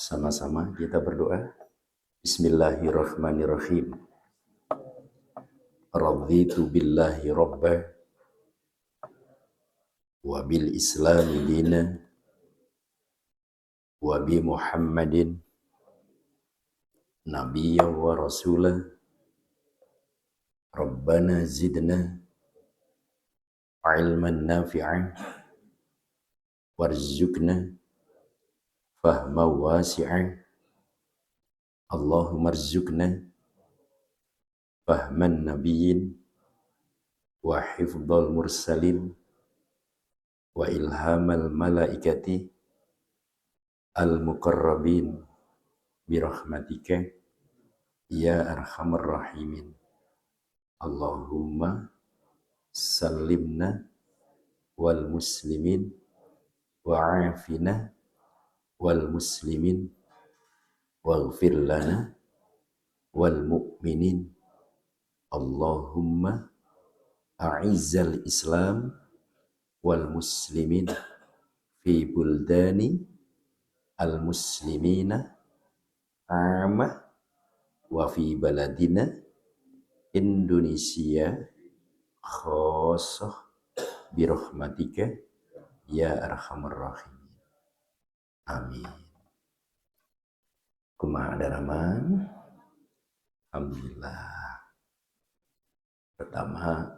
Sama-sama kita berdoa. Bismillahirrahmanirrahim. Raditu billahi rabba wa bil islami dina wa bi Muhammadin nabiyyan wa rasula. Rabbana zidna ilman nafi'an warzuqna fahman wasi'an. Allahumma rzuqna fahman nabiyyin wa hifdzal mursalin wa ilhamal malaikati al-muqarrabin birahmatika ya arhamar rahimin. Allahumma sallimna wal muslimin wa afina wal muslimin waghfir lana wal mu'minin. Allahumma a'izzal islam wal muslimin fi buldani al muslimina amah wa fi baladina Indonesia khosoh birahmatika ya arhamar rahimin. Amin. Kumaha daraman. Alhamdulillah. Pertama,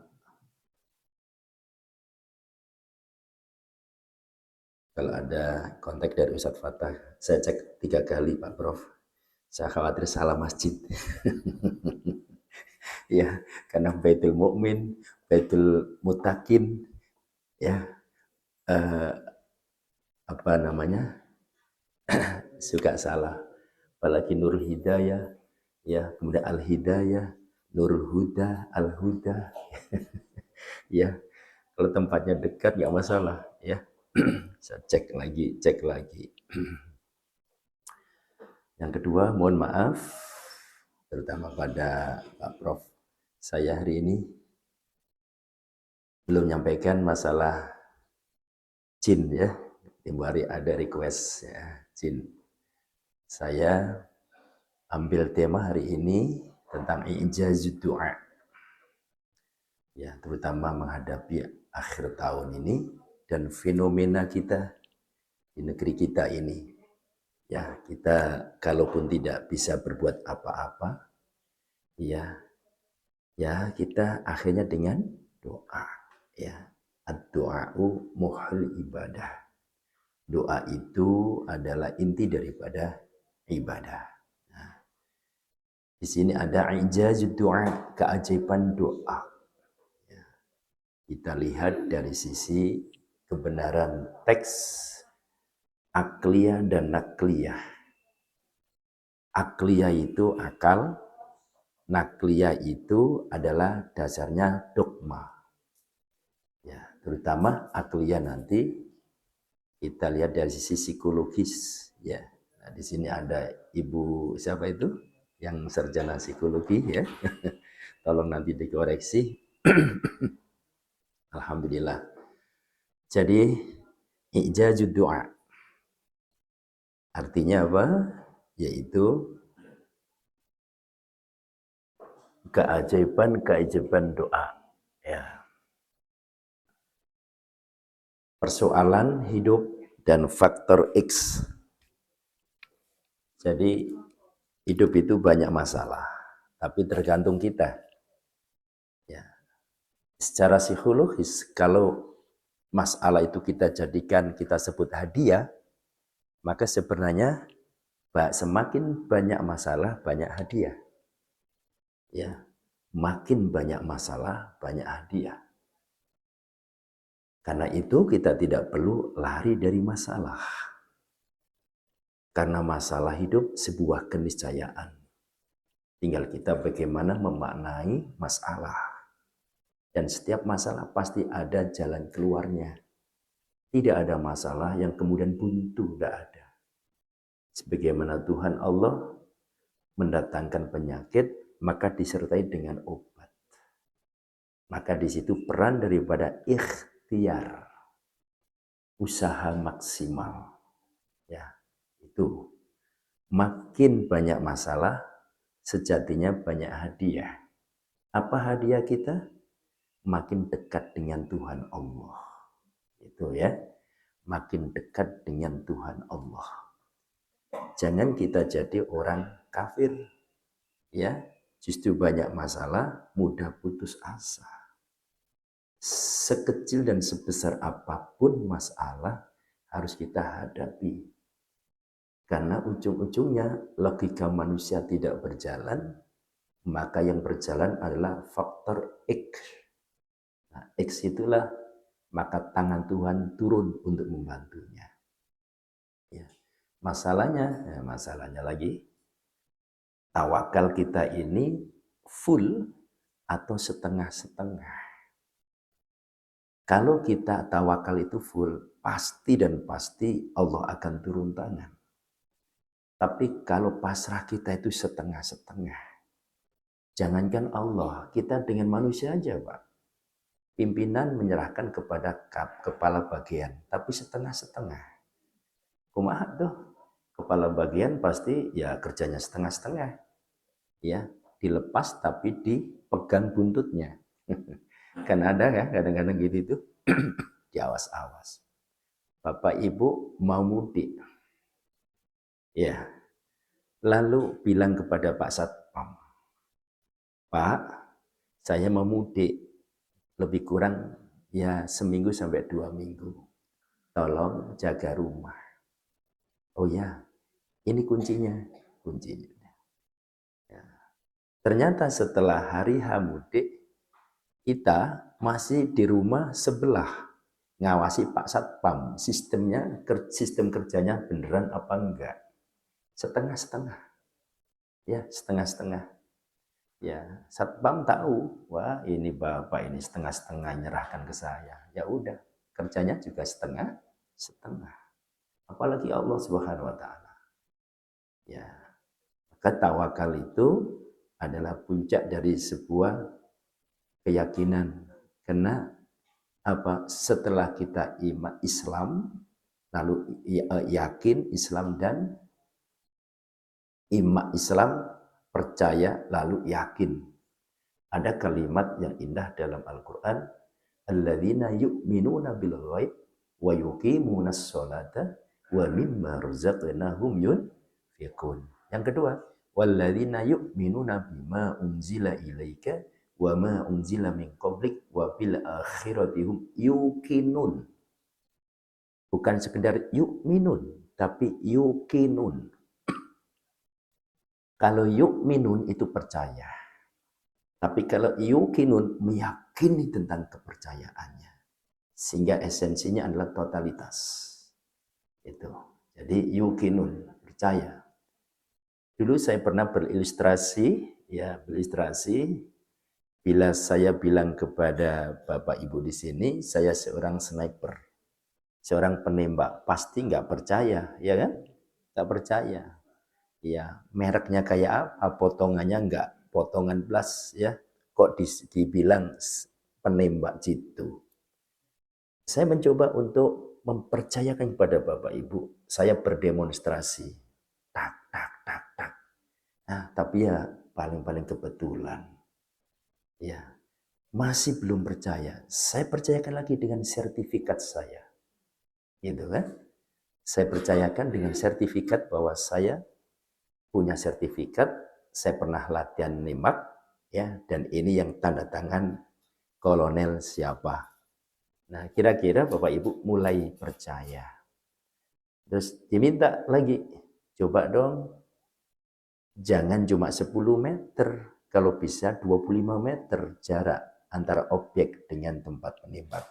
kalau ada kontak dari Ustadz Fatah, saya cek 3 kali Pak Prof. Saya khawatir salah masjid. Ya, karena Baitul Mukmin, Baitul Mutakin, ya, apa namanya, suka salah. Apalagi Nur Hidayah, ya, kemudian Al Hidayah, Nur Huda, Al Huda. Ya, kalau tempatnya dekat nggak masalah, ya. Saya cek lagi. Yang kedua, mohon maaf, terutama pada Pak Prof. Saya hari ini belum menyampaikan masalah jin, ya. Tempo hari ada request, ya, jin. Saya ambil tema hari ini tentang ijazud doa, ya, terutama menghadapi akhir tahun ini dan fenomena kita di negeri kita ini. Ya, kita kalaupun tidak bisa berbuat apa-apa, ya kita akhirnya dengan doa, ya. Ad-du'a'u muhul ibadah. Doa itu adalah inti daripada ibadah. Nah, di sini ada ijazud doa, keajaiban doa. Ya. Kita lihat dari sisi kebenaran teks akliyah dan nakliyah. Akliyah itu akal, nakliyah itu adalah dasarnya dogma. Ya, terutama akliyah nanti kita lihat dari sisi psikologis, ya. Nah, di sini ada Ibu siapa itu yang sarjana psikologi, ya. Tolong nanti dikoreksi. Alhamdulillah. Jadi ijazud doa artinya apa? Yaitu keajaiban doa, ya. Persoalan hidup dan faktor X. Jadi hidup itu banyak masalah, tapi tergantung kita. Ya. Secara psikologis, kalau masalah itu kita jadikan, kita sebut hadiah, maka sebenarnya semakin banyak masalah, banyak hadiah. Ya, makin banyak masalah, banyak hadiah. Karena itu kita tidak perlu lari dari masalah. Karena masalah hidup sebuah keniscayaan. Tinggal kita bagaimana memaknai masalah. Dan setiap masalah pasti ada jalan keluarnya. Tidak ada masalah yang kemudian buntu, tidak ada. Sebagaimana Tuhan Allah mendatangkan penyakit, maka disertai dengan obat. Maka di situ peran daripada ikhtiar, usaha maksimal, ya, itu Makin banyak masalah, sejatinya banyak hadiah. Apa hadiah kita? Makin dekat dengan Tuhan Allah. Itu ya, makin dekat dengan Tuhan Allah. Jangan kita jadi orang kafir, ya. Justru banyak masalah, mudah putus asa. Sekecil dan sebesar apapun masalah harus kita hadapi. Karena ujung-ujungnya logika manusia tidak berjalan, maka yang berjalan adalah faktor X. Nah, X itulah maka tangan Tuhan turun untuk membantunya. Ya. Masalahnya lagi, tawakal kita ini full atau setengah-setengah. Kalau kita tawakal itu full, pasti dan pasti Allah akan turun tangan. Tapi kalau pasrah kita itu setengah-setengah, jangankan Allah, kita dengan manusia aja, Pak. Pimpinan menyerahkan kepada kepala bagian, tapi setengah-setengah. Kumaha tuh? Kepala bagian pasti ya kerjanya setengah-setengah. Ya, dilepas tapi dipegang buntutnya. Kan ada ya kadang-kadang gitu itu. Diawas-awas. Bapak Ibu mau mudik. Ya. Lalu bilang kepada Pak Satpam, Pak, saya mau mudik. Lebih kurang ya seminggu sampai 2 minggu. Tolong jaga rumah. Oh ya, ini kuncinya. Ya. Ternyata setelah hari H mudik, kita masih di rumah sebelah ngawasi Pak Satpam. Sistem kerjanya beneran apa enggak? Setengah-setengah. Ya, setengah-setengah. Ya, Satpam tahu, wah ini Bapak ini setengah-setengah nyerahkan ke saya. Ya udah, kerjanya juga setengah-setengah. Apalagi Allah Subhanahu wa taala. Ya. Maka tawakal itu adalah puncak dari sebuah keyakinan. Karena apa? Setelah kita iman Islam, lalu yakin Islam dan iman Islam, percaya lalu yakin. Ada kalimat yang indah dalam Al-Quran, alladzina yu'minuna bil ghaib wa yuqimunas sholata wa mimma razaqnahum yunfiqun. Yang kedua, walladzina yu'minuna bima unzila ilaika wa ma unzila min qablik wa bil akhirati hum yuqinun. Bukan sekedar yu'minun, tapi yuqinun. Kalau yu'minun itu percaya. Tapi kalau yuqinun meyakini tentang kepercayaannya. Sehingga esensinya adalah totalitas. Itu. Jadi yuqinun, percaya. Dulu saya pernah berilustrasi bila saya bilang kepada Bapak Ibu di sini, saya seorang sniper, seorang penembak, pasti nggak percaya, ya kan? Nggak percaya. Ya, mereknya kayak apa, potongannya nggak potongan plus, ya. Kok dibilang penembak jitu? Saya mencoba untuk mempercayakan kepada Bapak Ibu, saya berdemonstrasi. Tak, tak, tak, tak. Nah, tapi ya paling-paling kebetulan. Ya, masih belum percaya. Saya percayakan lagi dengan sertifikat saya. Gitu kan? Saya percayakan dengan sertifikat bahwa saya punya sertifikat, saya pernah latihan nembak, ya, dan ini yang tanda tangan kolonel siapa. Nah, kira-kira Bapak Ibu mulai percaya. Terus diminta lagi, coba dong, jangan cuma 10 meter, kalau bisa 25 meter jarak antara objek dengan tempat menembak.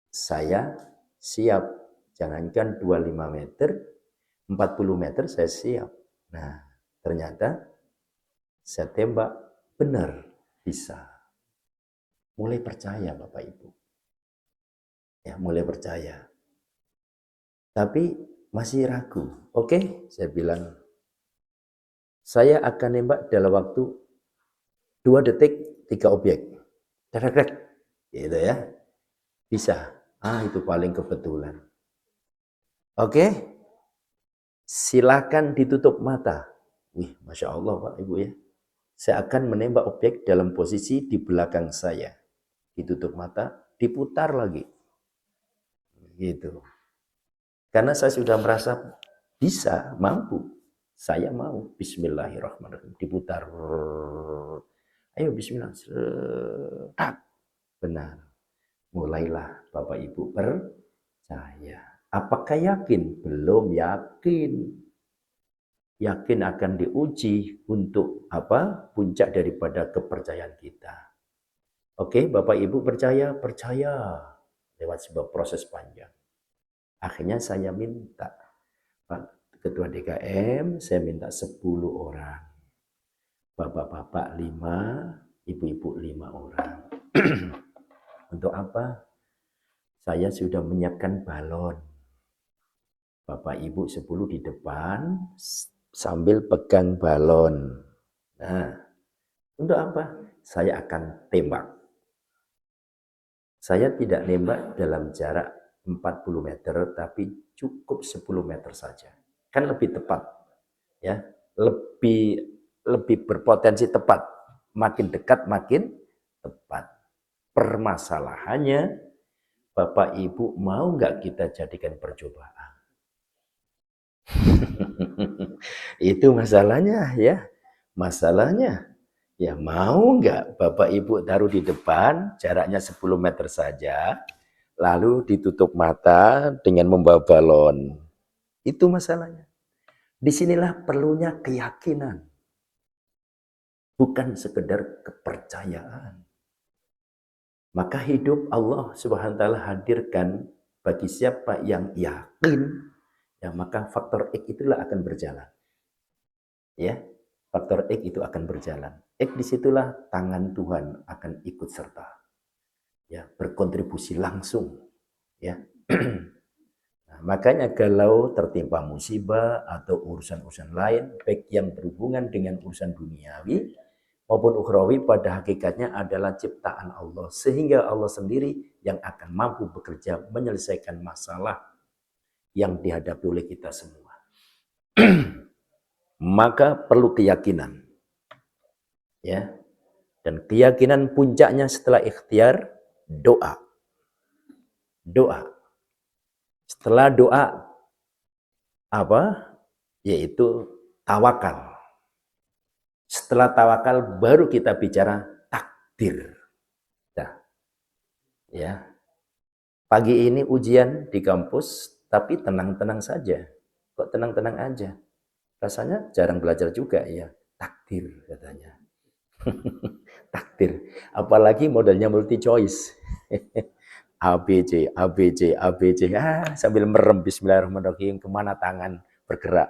Saya siap, jangankan 25 meter, 40 meter saya siap. Nah, ternyata saya tembak, benar, bisa. Mulai percaya Bapak Ibu. Ya, mulai percaya. Tapi masih ragu. Oke, saya bilang, saya akan nembak dalam waktu 2 detik 3 objek. Dek, gitu ya. Bisa. Itu paling kebetulan. Oke. Silakan ditutup mata. Wih, Masya Allah Pak Ibu ya. Saya akan menembak objek dalam posisi di belakang saya. Ditutup mata, diputar lagi. Gitu. Karena saya sudah merasa bisa, mampu. Saya mau. Bismillahirrahmanirrahim. Diputar. Ayo bismillah. Tak. Benar. Mulailah Bapak Ibu percaya. Apakah yakin? Belum yakin. Yakin akan diuji untuk apa? Puncak daripada kepercayaan kita. Oke, Bapak Ibu percaya? Percaya. Lewat sebuah proses panjang. Akhirnya saya minta, Pak Ketua DKM, saya minta 10 orang. Bapak-bapak 5, ibu-ibu 5 orang. Untuk apa? Saya sudah menyiapkan balon. Bapak Ibu 10 di depan sambil pegang balon. Nah, untuk apa? Saya akan tembak. Saya tidak nembak dalam jarak 40 meter, tapi cukup 10 meter saja. Kan lebih tepat. Ya, lebih berpotensi tepat. Makin dekat, makin tepat. Permasalahannya, Bapak Ibu mau nggak kita jadikan percobaan? Itu masalahnya ya. Masalahnya ya mau nggak Bapak Ibu taruh di depan jaraknya 10 meter saja, lalu ditutup mata dengan membawa balon. Itu masalahnya. Disinilah perlunya keyakinan. Bukan sekedar kepercayaan. Maka hidup Allah Subhanahu wa taala hadirkan bagi siapa yang yakin, ya maka faktor X itulah akan berjalan. Ya, faktor X itu akan berjalan. X disitulah tangan Tuhan akan ikut serta. Ya, berkontribusi langsung. Ya. Nah, makanya kalau tertimpa musibah atau urusan-urusan lain, baik yang berhubungan dengan urusan duniawi maupun ukhrawi, pada hakikatnya adalah ciptaan Allah. Sehingga Allah sendiri yang akan mampu bekerja menyelesaikan masalah yang dihadapi oleh kita semua. Maka perlu keyakinan. Ya. Dan keyakinan puncaknya setelah ikhtiar, doa. Doa. Setelah doa, apa? Yaitu tawakal. Setelah tawakal baru kita bicara takdir. Nah, ya. Pagi ini ujian di kampus, tapi tenang-tenang saja. Kok tenang-tenang aja? Rasanya jarang belajar juga ya. Takdir katanya. Takdir. Apalagi modelnya multi choice. A, B, C, A, B, C, A, B, C. Sambil merem bismillahirrahmanirrahim, kemana tangan bergerak.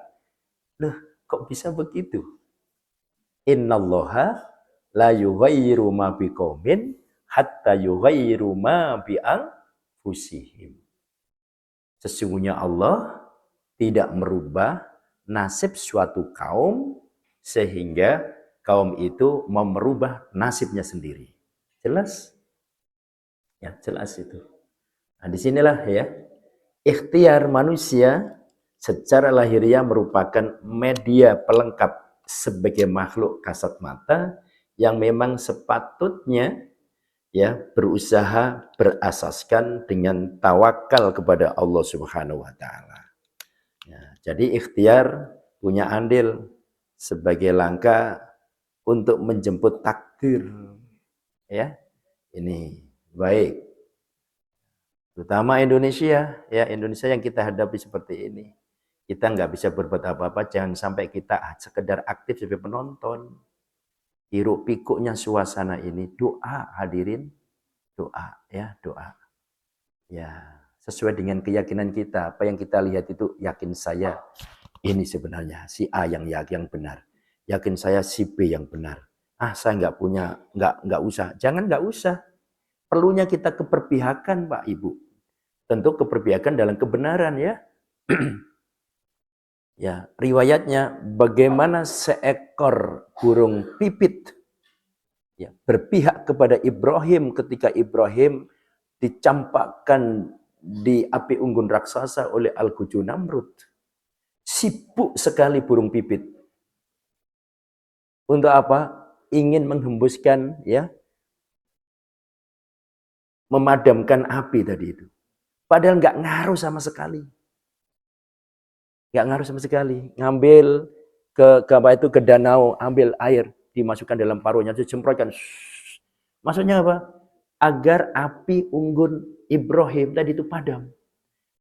Loh, kok bisa begitu? Innallaha la yughayyiru ma biqaumin hatta yughayyiru ma bi anfusihim. Sesungguhnya Allah tidak merubah nasib suatu kaum sehingga kaum itu mau merubah nasibnya sendiri. Jelas? Ya, jelas itu. Nah, disinilah ya, ikhtiar manusia secara lahiriah merupakan media pelengkap sebagai makhluk kasat mata yang memang sepatutnya ya berusaha berasaskan dengan tawakal kepada Allah Subhanahu wa taala. Ya, jadi ikhtiar punya andil sebagai langkah untuk menjemput takdir. Ya. Ini baik. Terutama Indonesia, ya Indonesia yang kita hadapi seperti ini. Kita nggak bisa berbuat apa-apa, jangan sampai kita sekedar aktif sebagai penonton. Hiruk pikuknya suasana ini, doa hadirin, doa ya, doa. Ya, sesuai dengan keyakinan kita, apa yang kita lihat itu yakin saya ini sebenarnya si A yang benar. Yakin saya si B yang benar. Saya nggak punya, nggak usah. Jangan nggak usah. Perlunya kita keperpihakan Pak Ibu. Tentu keperpihakan dalam kebenaran ya. Ya, riwayatnya bagaimana seekor burung pipit ya, berpihak kepada Ibrahim ketika Ibrahim dicampakkan di api unggun raksasa oleh Al-Quju Namrud. Sibuk sekali burung pipit. Untuk apa? Ingin menghembuskan, ya, memadamkan api tadi itu. Padahal nggak ngaruh sama sekali. Nggak ngaruh sama sekali. Ngambil ke danau, ambil air, dimasukkan dalam paruhnya, disemprotkan. Maksudnya apa? Agar api unggun Ibrahim tadi itu padam.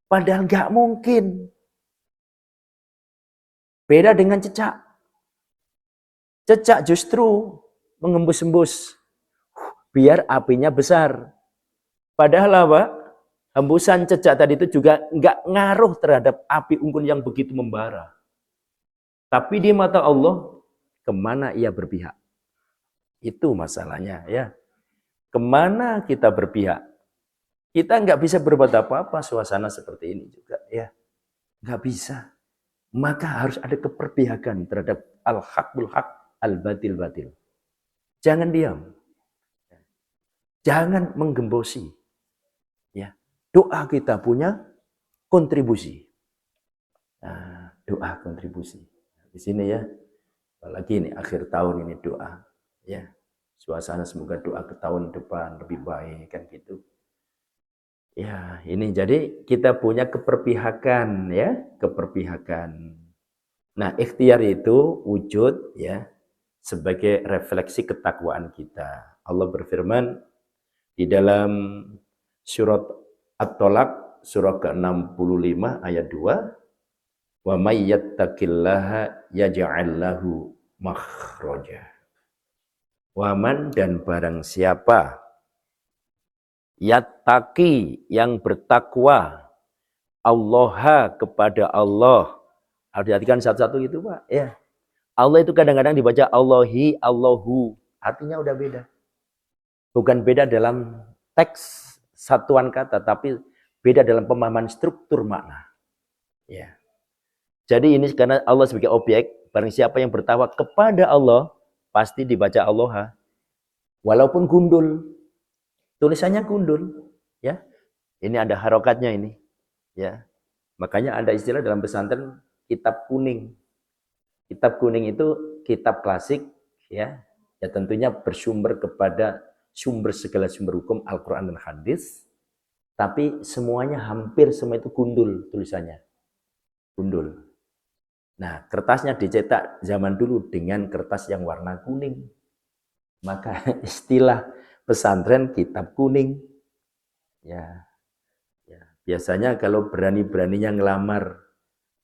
Padahal nggak mungkin. Beda dengan cecak. Cecak justru mengembus-embus biar apinya besar. Padahal apa? Hembusan cecak tadi itu juga nggak ngaruh terhadap api unggun yang begitu membara. Tapi di mata Allah, kemana ia berpihak? Itu masalahnya, ya. Kemana kita berpihak? Kita nggak bisa berbuat apa-apa suasana seperti ini juga, ya. Nggak bisa. Maka harus ada keperpihakan terhadap al-haq bil haq, al-batil batil. Jangan diam. Jangan menggembosi. Ya. Doa kita punya kontribusi. Nah, doa kontribusi. Di sini ya, apalagi ini akhir tahun ini doa. Ya, suasana semoga doa ke tahun depan lebih baik kan gitu. Ya, ini jadi kita punya keperpihakan ya, keperpihakan. Nah, ikhtiar itu wujud ya sebagai refleksi ketakwaan kita. Allah berfirman di dalam surat At-Tolak surah ke-65 ayat 2, wa may yattaqillaha yaj'al lahu makhraja. Waman, dan barang siapa yattaqi, yang bertakwa, Allah, kepada Allah. Harus diartikan satu-satu gitu, Pak. Ya. Allah itu kadang-kadang dibaca Allahi, Allahu. Artinya udah beda. Bukan beda dalam teks satuan kata, tapi beda dalam pemahaman struktur makna. Ya. Jadi ini karena Allah sebagai objek, barang siapa yang bertakwa kepada Allah, pasti dibaca Allah. Walaupun gundul. Tulisannya gundul, ya. Ini ada harokatnya ini, ya. Makanya ada istilah dalam pesantren kitab kuning. Kitab kuning itu kitab klasik, ya. Ya tentunya bersumber kepada segala sumber hukum Al-Qur'an dan hadis. Tapi semuanya hampir semua itu gundul tulisannya. Gundul. Nah, kertasnya dicetak zaman dulu dengan kertas yang warna kuning. Maka istilah pesantren kitab kuning. Ya, ya. Biasanya kalau berani-beraninya ngelamar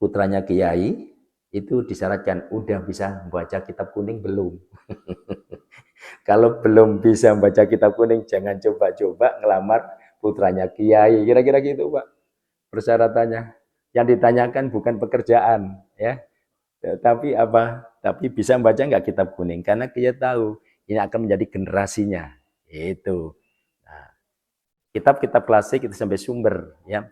putranya kiai, itu disyaratkan udah bisa membaca kitab kuning belum? Kalau belum bisa membaca kitab kuning, jangan coba-coba ngelamar putranya kiai. Kira-kira gitu, Pak. Persyaratannya. Yang ditanyakan bukan pekerjaan, ya. Tapi apa? Tapi bisa membaca nggak kitab kuning? Karena dia tahu ini akan menjadi generasinya. Itu. Nah, kitab-kitab klasik itu sampai sumber, ya.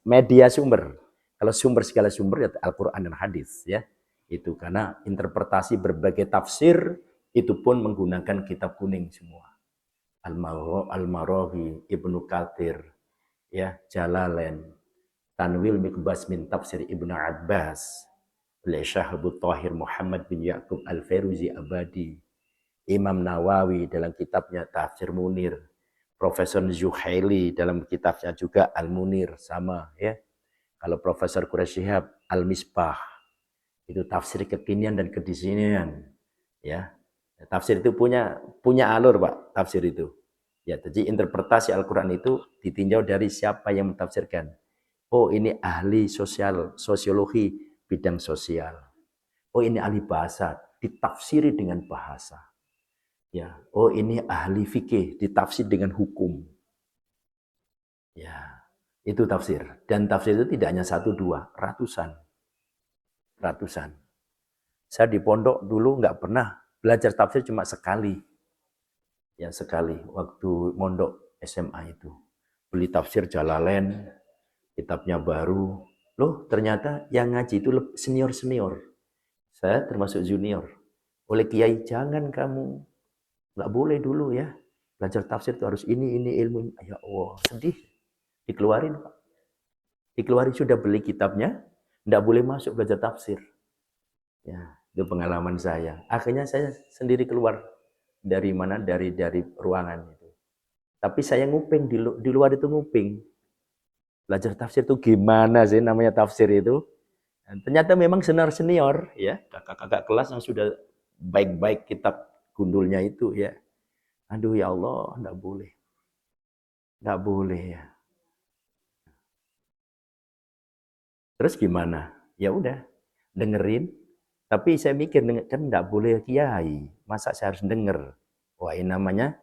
Media sumber. Kalau sumber segala sumber ya Al-Qur'an dan hadis, ya. Itu karena interpretasi berbagai tafsir itu pun menggunakan kitab kuning semua. Al-Marawi, Ibnu Katsir, ya, Jalalain, Tanwil Mikbas min Tafsir Ibnu Abbas, oleh Syekh Abu Thahir Muhammad bin Ya'qub Al-Feruzi Abadi, Imam Nawawi dalam kitabnya Tafsir Munir, Profesor Zuhaili dalam kitabnya juga Al-Munir, sama ya. Kalau Profesor Quraish Shihab Al-Misbah, itu tafsir kekinian dan kedisinian, ya. Tafsir itu punya alur, Pak, tafsir itu. Ya, jadi interpretasi Al-Qur'an itu ditinjau dari siapa yang mentafsirkan. Oh, ini ahli sosiologi bidang sosial. Oh, ini ahli bahasa, ditafsiri dengan bahasa. Ya, oh ini ahli fikih, ditafsir dengan hukum. Ya, itu tafsir. Dan tafsir itu tidak hanya satu dua, ratusan. Ratusan. Saya di pondok dulu nggak pernah belajar tafsir, cuma sekali. Ya, sekali waktu mondok SMA itu. Beli tafsir Jalalain, kitabnya baru. Loh, ternyata yang ngaji itu senior-senior. Saya termasuk junior. Oleh kiai, jangan kamu, nggak boleh dulu ya. Belajar tafsir itu harus ini ilmunya. Ya Allah, sedih. Dikeluarin, Pak. Dikeluarin, sudah beli kitabnya, Tidak boleh masuk belajar tafsir. Ya, itu pengalaman saya. Akhirnya saya sendiri keluar dari mana? Dari ruangan itu. Tapi saya nguping di luar itu nguping. Belajar tafsir itu gimana sih namanya tafsir itu? Dan ternyata memang senior ya, kakak-kakak kelas yang sudah baik-baik kitab gundulnya itu ya. Aduh ya Allah, enggak boleh. Enggak boleh ya. Terus gimana? Ya udah, dengerin. Tapi saya mikir kan enggak boleh kiai. Masa saya harus denger? Wah, ini namanya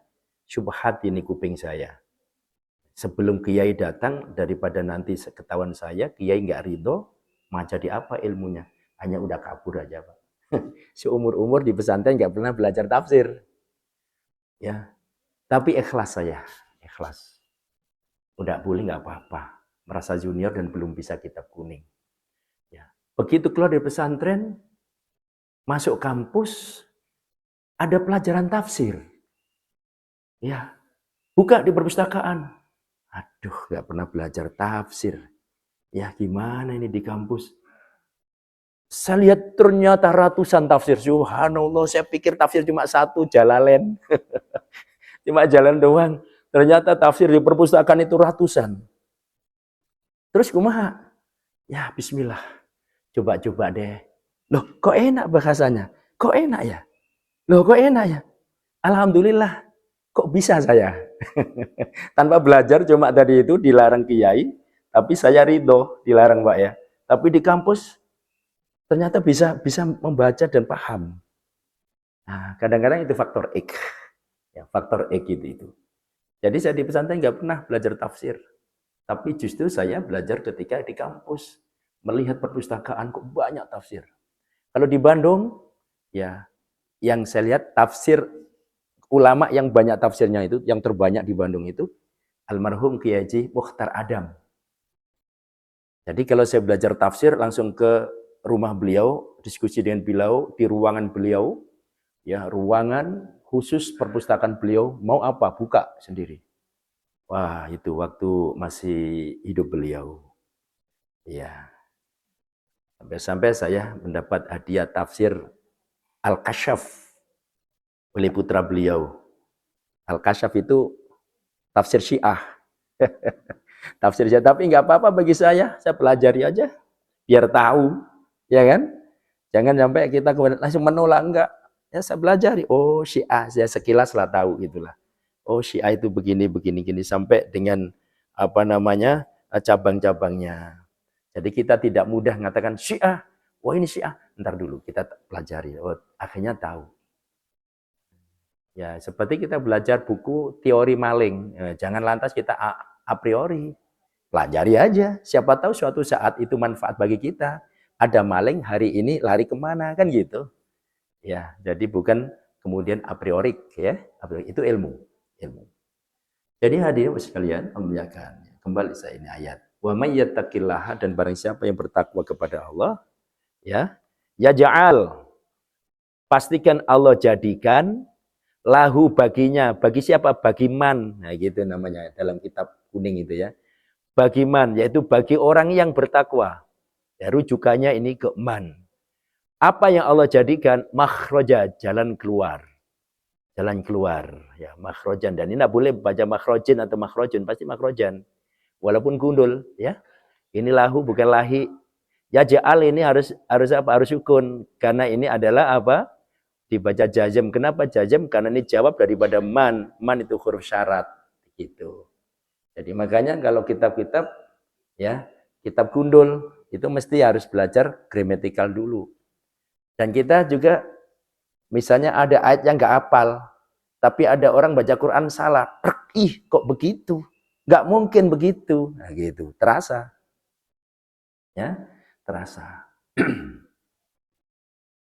syubhat ini kuping saya. Sebelum kiai datang, daripada nanti ketahuan saya, kiai nggak ridho, mau jadi apa ilmunya? Hanya udah kabur aja, Pak. Seumur-umur di pesantren nggak pernah belajar tafsir. Ya, tapi ikhlas saya, ikhlas. Udah boleh nggak apa-apa. Merasa junior dan belum bisa kitab kuning. Ya. Begitu keluar dari pesantren, masuk kampus, ada pelajaran tafsir. Ya, buka di perpustakaan. Aduh, nggak pernah belajar tafsir. Ya gimana ini di kampus? Saya lihat ternyata ratusan tafsir. Subhanallah, saya pikir tafsir cuma satu, Jalalain. Cuma jalan doang. Ternyata tafsir di perpustakaan itu ratusan. Terus kumaha? Ya bismillah. Coba-coba deh. Loh kok enak bahasanya? Kok enak ya? Loh kok enak ya? Alhamdulillah. Kok bisa saya? Tanpa belajar cuma tadi itu dilarang kiai. Tapi saya ridho dilarang Pak ya. Tapi di kampus ternyata bisa membaca dan paham. Nah, kadang-kadang itu faktor X. Ya, faktor X itu. Jadi saya di pesantren nggak pernah belajar tafsir. Tapi justru saya belajar ketika di kampus. Melihat perpustakaan kok banyak tafsir. Kalau di Bandung, ya yang saya lihat tafsir ulama yang banyak tafsirnya itu, yang terbanyak di Bandung itu, almarhum Kiai Haji Mukhtar Adam. Jadi kalau saya belajar tafsir langsung ke rumah beliau, diskusi dengan beliau di ruangan beliau, ya ruangan khusus perpustakaan beliau, mau apa buka sendiri. Wah itu waktu masih hidup beliau. Ya sampai-sampai saya mendapat hadiah tafsir Al-Kasyaf oleh putra beliau. Al-Kasyaf itu tafsir Syiah. Tafsir Syiah, tapi nggak apa-apa bagi saya pelajari aja biar tahu, ya kan? Jangan sampai kita kemudian langsung menolak, enggak. Ya saya pelajari, oh Syiah, saya sekilas lah tahu gitulah. Oh Syiah itu begini gini sampai dengan apa namanya cabang-cabangnya. Jadi kita tidak mudah mengatakan Syiah, wah ini Syiah, ntar dulu kita pelajari, oh, akhirnya tahu. Ya seperti kita belajar buku teori maling, jangan lantas kita a priori, pelajari aja. Siapa tahu suatu saat itu manfaat bagi kita. Ada maling hari ini lari kemana kan gitu. Ya jadi bukan kemudian a priori ya, itu ilmu. Jadi hadirin sekalian, memuliakan. Kembali saya ini ayat. Wa may yattaqillaha, dan barang siapa yang bertakwa kepada Allah, ya, yaj'al, pastikan Allah jadikan lahu baginya, bagi siapa? Bagi man. Nah, gitu namanya dalam kitab kuning itu ya. Bagi man, yaitu bagi orang yang bertakwa. Ya, rujukannya ini ke man. Apa yang Allah jadikan? Makhroja, jalan keluar. Jalan keluar, ya, makhrojan. Dan ini tidak boleh baca makhrojin atau makhrojun, pasti makhrojan. Walaupun gundul, ya. Ini lahu bukan lahi. Ya ja'al ini harus apa? Harus sukun. Karena ini adalah apa? Dibaca jazm. Kenapa jazm? Karena ini jawab daripada man. Man itu huruf syarat. Gitu. Jadi makanya kalau kitab-kitab, ya, kitab gundul, itu mesti harus belajar gramatikal dulu. Dan kita juga, misalnya ada ayat yang nggak hafal, tapi ada orang baca Quran salah. Ih, kok begitu? Nggak mungkin begitu. Nah gitu, terasa. Ya, terasa.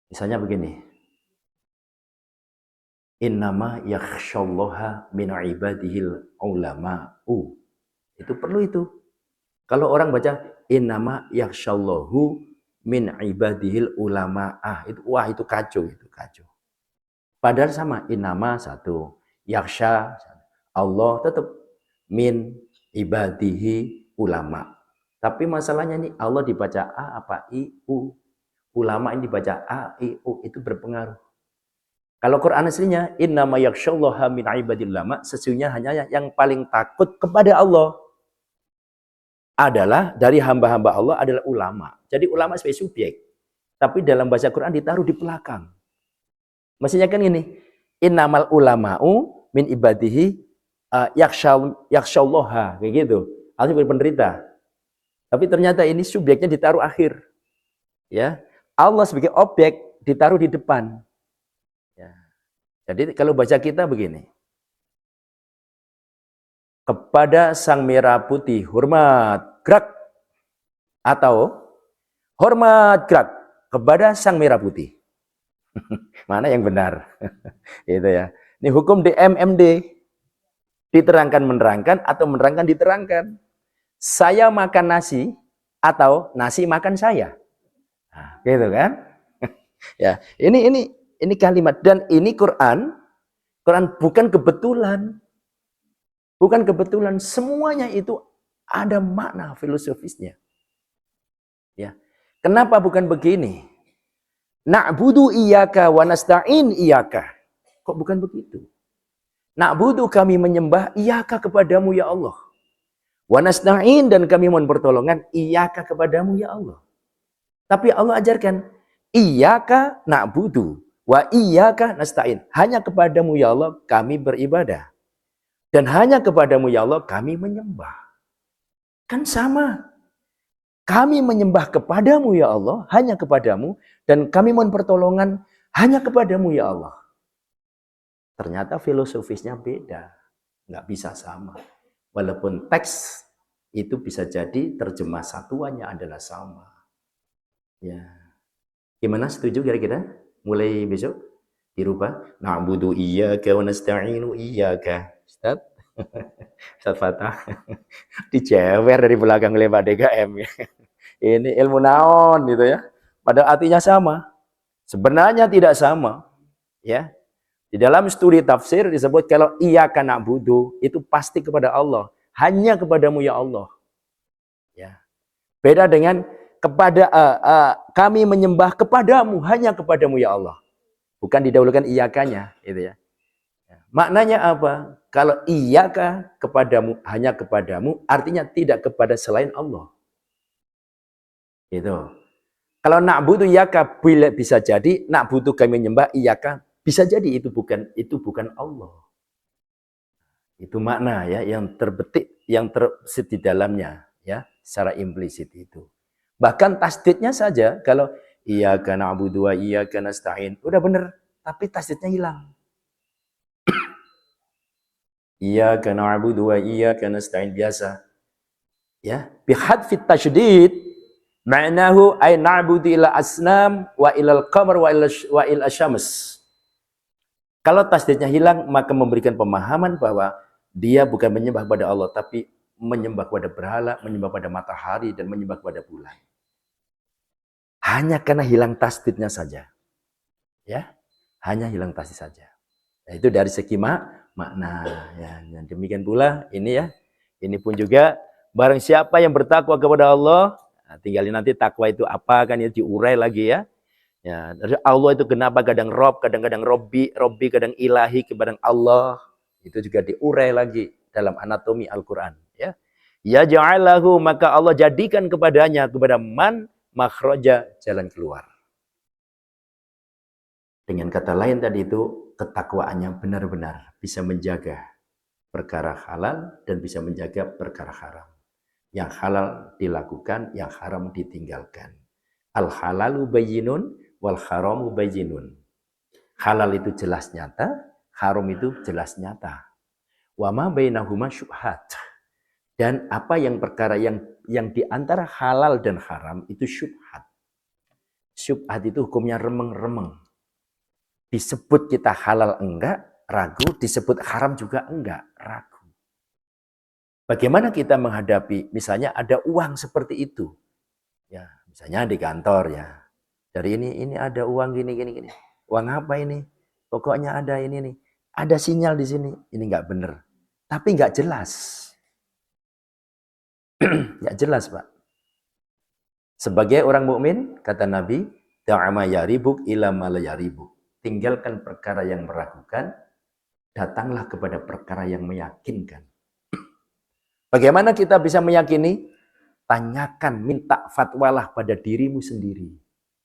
Misalnya begini. Innama yakhsyallaha min ibadihil ulama'u. Itu perlu itu. Kalau orang baca innama yakhsyallahu min ibadihil ulama'ah, itu wah itu kacau itu, kacau. Padahal sama, innama satu, yakhsya Allah tetap min ibadihi ulama. Tapi masalahnya nih Allah dibaca A apa I, U. Ulama ini dibaca A, I, U. Itu berpengaruh. Kalau Quran aslinya, innama yakshallaha min ibadil ulama, sesungguhnya hanya yang paling takut kepada Allah adalah dari hamba-hamba Allah adalah ulama. Jadi ulama sebagai subjek. Tapi dalam bahasa Quran ditaruh di belakang. Maksudnya kan ini, innamal ulama'u min ibadihi yakshallaha. Kayak gitu. Artinya penderita. Tapi ternyata ini subjeknya ditaruh akhir. Ya, Allah sebagai objek ditaruh di depan. Ya. Jadi kalau baca kita begini. Kepada sang merah putih hormat gerak, atau hormat gerak kepada sang merah putih. Mana yang benar? Itu ya. Ini hukum di MMD. Diterangkan menerangkan atau menerangkan diterangkan. Saya makan nasi atau nasi makan saya. Nah, gitu kan? Ya, ini kalimat dan ini Quran bukan kebetulan. Bukan kebetulan, semuanya itu ada makna filosofisnya. Ya. Kenapa bukan begini? Na'budu iyyaka wa nasta'in iyyaka. Kok bukan begitu? Na'budu kami menyembah iyyaka kepadamu ya Allah. Wa nasta'in dan kami mohon pertolongan iyyaka kepadamu ya Allah. Tapi Allah ajarkan iyyaka na'budu wa iyyaka nasta'in. Hanya kepadamu ya Allah kami beribadah. Dan hanya kepadamu ya Allah kami menyembah. Kan sama. Kami menyembah kepadamu ya Allah, hanya kepadamu. Dan kami mohon pertolongan hanya kepadamu ya Allah. Ternyata filosofisnya beda. Nggak bisa sama. Walaupun teks itu bisa jadi terjemah satuannya adalah sama. Ya. Gimana, setuju kira-kira? Mulai besok dirubah. Na'budu iyyaka wa nasta'inu iyyaka. Ustaz? Ustaz Fatah. Dicewer dari belakang oleh Pak DKM. Ini ilmu naon gitu ya. Pada artinya sama. Sebenarnya tidak sama. Ya. Di dalam studi tafsir disebut kalau iyyaka na'budu itu pasti kepada Allah. Hanya kepadamu ya Allah. Ya. Beda dengan kepada kami menyembah kepadamu, hanya kepadamu ya Allah. Bukan didahulukan iyyakanya, gitu ya. Maknanya apa? Kalau iyyaka kepadamu, hanya kepadamu, artinya tidak kepada selain Allah. Gitu. Kalau na'budu iyyaka bila bisa jadi na'budu kami menyembah iyyaka bisa jadi itu bukan Allah. Itu makna ya yang terbetik, yang terbesit di dalamnya ya, secara implisit itu. Bahkan tasdidnya saja kalau iyyaka na'budu wa iyyaka nasta'in udah bener, tapi tasdidnya hilang. Iyyaka na'budu wa iyyaka nasta'in biasa. Ya, bihadfi tasydid ma'nahu ay na'budu ila asnam wa ilal qamar wa ila syams. Kalau tasdidnya hilang maka memberikan pemahaman bahwa dia bukan menyembah kepada Allah tapi menyembah kepada berhala, menyembah pada matahari dan menyembah kepada bulan. Hanya karena hilang tasdidnya saja. Ya, hanya hilang tasdid saja. Nah, itu dari segi makna ya. Dan demikian pula ini ya. Ini pun juga barang siapa yang bertakwa kepada Allah, nah, tinggal nanti takwa itu apa kan ya diurai lagi ya. Ya, Allah itu kenapa kadang Rob, kadang-kadang Robbi, kadang ilahi kepada Allah. Itu juga diurai lagi dalam anatomi Al-Quran. Ya, ya ja'alahu, maka Allah jadikan kepadanya, kepada man, makhraja, jalan keluar. Dengan kata lain tadi itu, ketakwaannya benar-benar bisa menjaga perkara halal dan bisa menjaga perkara haram. Yang halal dilakukan, yang haram ditinggalkan. Al-halalu bayyinun, wal haramu bayyinun. Halal itu jelas nyata, haram itu jelas nyata. Wa ma bainahuma syubhat. Dan apa yang perkara yang di antara halal dan haram itu syubhat. Syubhat itu hukumnya remeng-remeng. Disebut kita halal enggak, ragu, disebut haram juga enggak, ragu. Bagaimana kita menghadapi misalnya ada uang seperti itu? Ya, misalnya di kantor ya. Dari ini ada uang gini. Uang apa ini? Pokoknya ada ini nih. Ada sinyal di sini. Ini nggak benar. Tapi nggak jelas. Nggak jelas, Pak. Sebagai orang mukmin, kata Nabi, da'ama yaribuk ila ma la yaribuk. Tinggalkan perkara yang meragukan, datanglah kepada perkara yang meyakinkan. Bagaimana kita bisa meyakini? Tanyakan, minta fatwalah pada dirimu sendiri.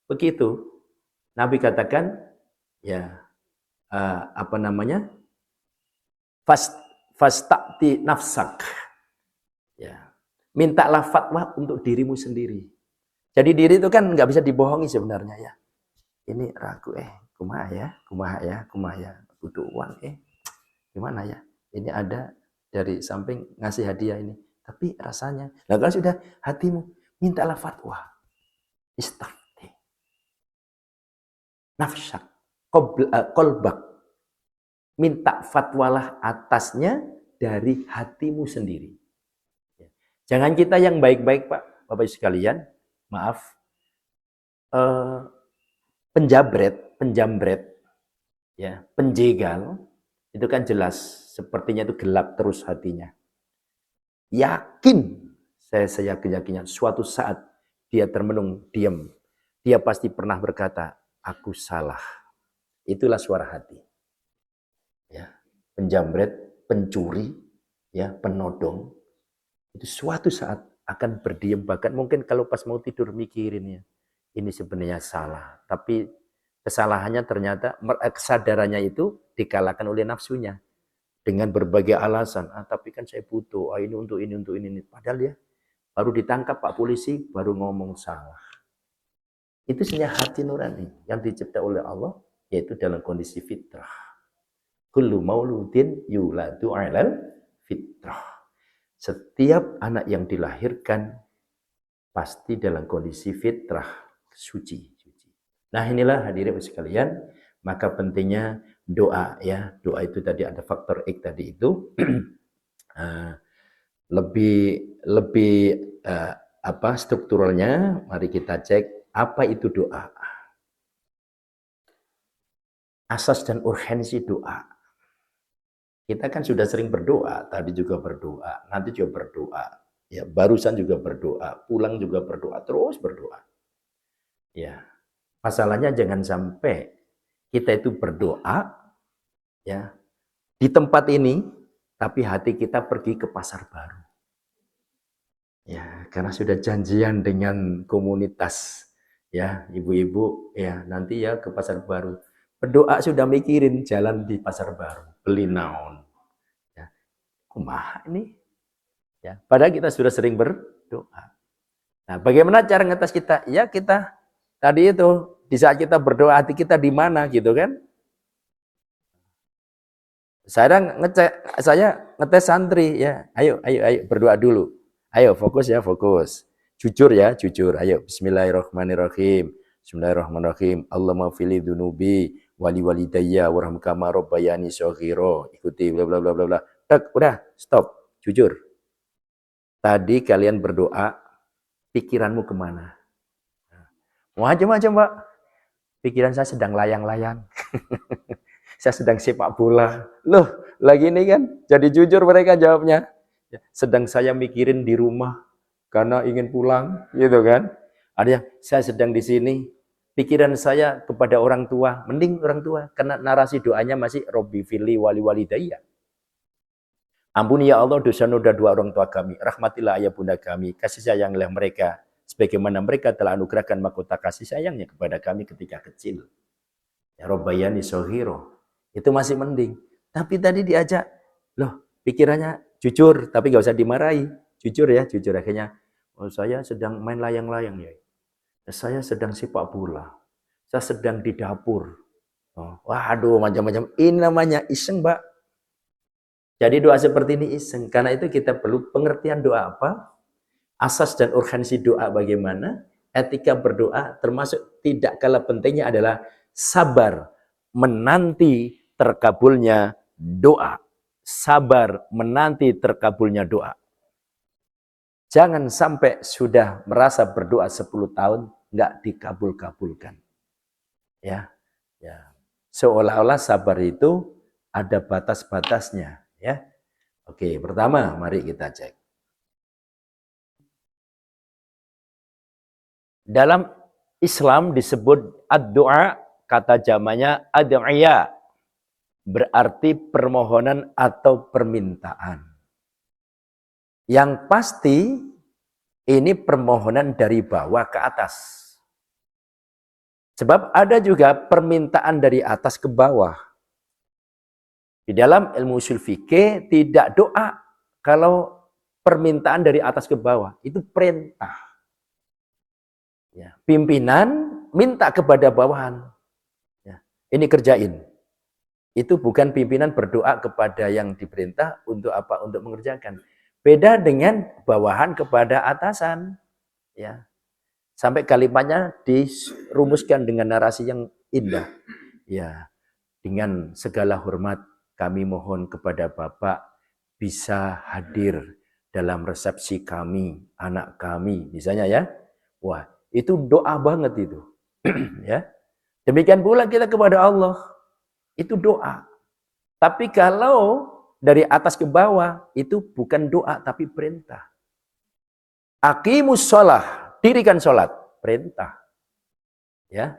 Begitu. Nabi katakan, ya, apa namanya? Fasta'ti nafsak. Ya. Mintalah fatwa untuk dirimu sendiri. Jadi diri itu kan nggak bisa dibohongi sebenarnya ya. Ini ragu kumaha ya, butuh uang gimana ya? Ini ada dari samping ngasih hadiah ini. Tapi rasanya, nah kalau sudah hatimu, mintalah fatwa. Istafti. Nafsak. Kolbak. Minta fatwalah atasnya dari hatimu sendiri. Jangan kita yang baik-baik Pak, Bapak sekalian, maaf, penjambret, ya, penjegal, itu kan jelas, sepertinya itu gelap terus hatinya. Yakin, saya yakin-yakinnya, suatu saat dia termenung, diam. Dia pasti pernah berkata, aku salah. Itulah suara hati. Ya, penjambret, pencuri, ya, penodong, itu suatu saat akan berdiam. Bahkan mungkin kalau pas mau tidur mikirin ya, ini sebenarnya salah. Tapi kesalahannya ternyata, kesadarannya itu dikalahkan oleh nafsunya. Dengan berbagai alasan, tapi kan saya butuh, ini untuk ini. Padahal ya, baru ditangkap Pak Polisi, baru ngomong salah. Itu sebenarnya hati nurani yang dicipta oleh Allah, yaitu dalam kondisi fitrah. Kullu mauludin yuladu alal fitrah. Setiap anak yang dilahirkan, pasti dalam kondisi fitrah, suci. Nah inilah hadirin sekalian, maka pentingnya doa ya. Doa itu tadi ada faktor X tadi itu lebih apa strukturalnya, mari kita cek apa itu doa. Asas dan urgensi doa. Kita kan sudah sering berdoa, tadi juga berdoa, nanti juga berdoa. Ya, barusan juga berdoa, pulang juga berdoa, terus berdoa. Ya. Masalahnya jangan sampai kita itu berdoa ya di tempat ini, tapi hati kita pergi ke pasar baru. Ya, karena sudah janjian dengan komunitas ya, ibu-ibu ya, nanti ya ke pasar baru. Berdoa sudah mikirin jalan di pasar baru, beli naon. Ya, kumaha ini? Ya, padahal kita sudah sering berdoa. Nah, bagaimana cara ngetes kita? Ya kita tadi itu di saat kita berdoa hati kita di mana gitu kan? Saya ngetes santri ya. Ayo berdoa dulu. Ayo fokus ya, fokus. Jujur ya, jujur. Ayo bismillahirrahmanirrahim. Bismillahirrahmanirrahim. Allahumma fili dunubi wali walidayya warham kama rabbayani shaghira. Ikuti bla bla bla bla bla. Udah, stop. Jujur. Tadi kalian berdoa, pikiranmu kemana? Macam-macam, Pak. Pikiran saya sedang layang-layang. Saya sedang sepak bola. Loh, lagi ini kan. Jadi jujur mereka jawabnya. Sedang saya mikirin di rumah karena ingin pulang, gitu kan. Ada yang saya sedang di sini. Pikiran saya kepada orang tua, mending orang tua karena narasi doanya masih Robbi fili wali walidayya. Ampuni ya Allah dosa noda dua orang tua kami, rahmatilah ayah bunda kami, kasih sayanglah mereka sebagaimana mereka telah anugerahkan mahkota kasih sayangnya kepada kami ketika kecil. Ya Rabbayani shaghira. Itu masih mending. Tapi tadi diajak, loh pikirannya jujur, tapi gak usah dimarahi. Jujur ya, jujur. Akhirnya, saya sedang main layang-layang ya. Saya sedang sepak bola. Saya sedang di dapur. Waduh, macam-macam. Ini namanya iseng, Mbak. Jadi doa seperti ini iseng. Karena itu kita perlu pengertian doa apa, asas dan urgensi doa bagaimana, etika berdoa, termasuk tidak kalah pentingnya adalah sabar menanti terkabulnya doa. Sabar menanti terkabulnya doa. Jangan sampai sudah merasa berdoa 10 tahun nggak dikabul-kabulkan. Ya, ya. Seolah-olah sabar itu ada batas-batasnya. Ya. Oke, pertama mari kita cek. Dalam Islam disebut ad-du'a, kata jamannya ad'iya, berarti permohonan atau permintaan. Yang pasti ini permohonan dari bawah ke atas. Sebab ada juga permintaan dari atas ke bawah. Di dalam ilmu usul fikih tidak doa kalau permintaan dari atas ke bawah, itu perintah. Ya, pimpinan minta kepada bawahan. Ya, ini kerjain. Itu bukan pimpinan berdoa kepada yang diperintah untuk apa? Untuk mengerjakan. Beda dengan bawahan kepada atasan. Ya. Sampai kalimatnya dirumuskan dengan narasi yang indah. Ya, dengan segala hormat kami mohon kepada Bapak bisa hadir dalam resepsi kami, anak kami, misalnya ya. Wah, itu doa banget itu. Ya. Demikian pula kita kepada Allah, itu doa. Tapi kalau dari atas ke bawah, itu bukan doa tapi perintah. Aqimus shalah, dirikan sholat, perintah. Ya.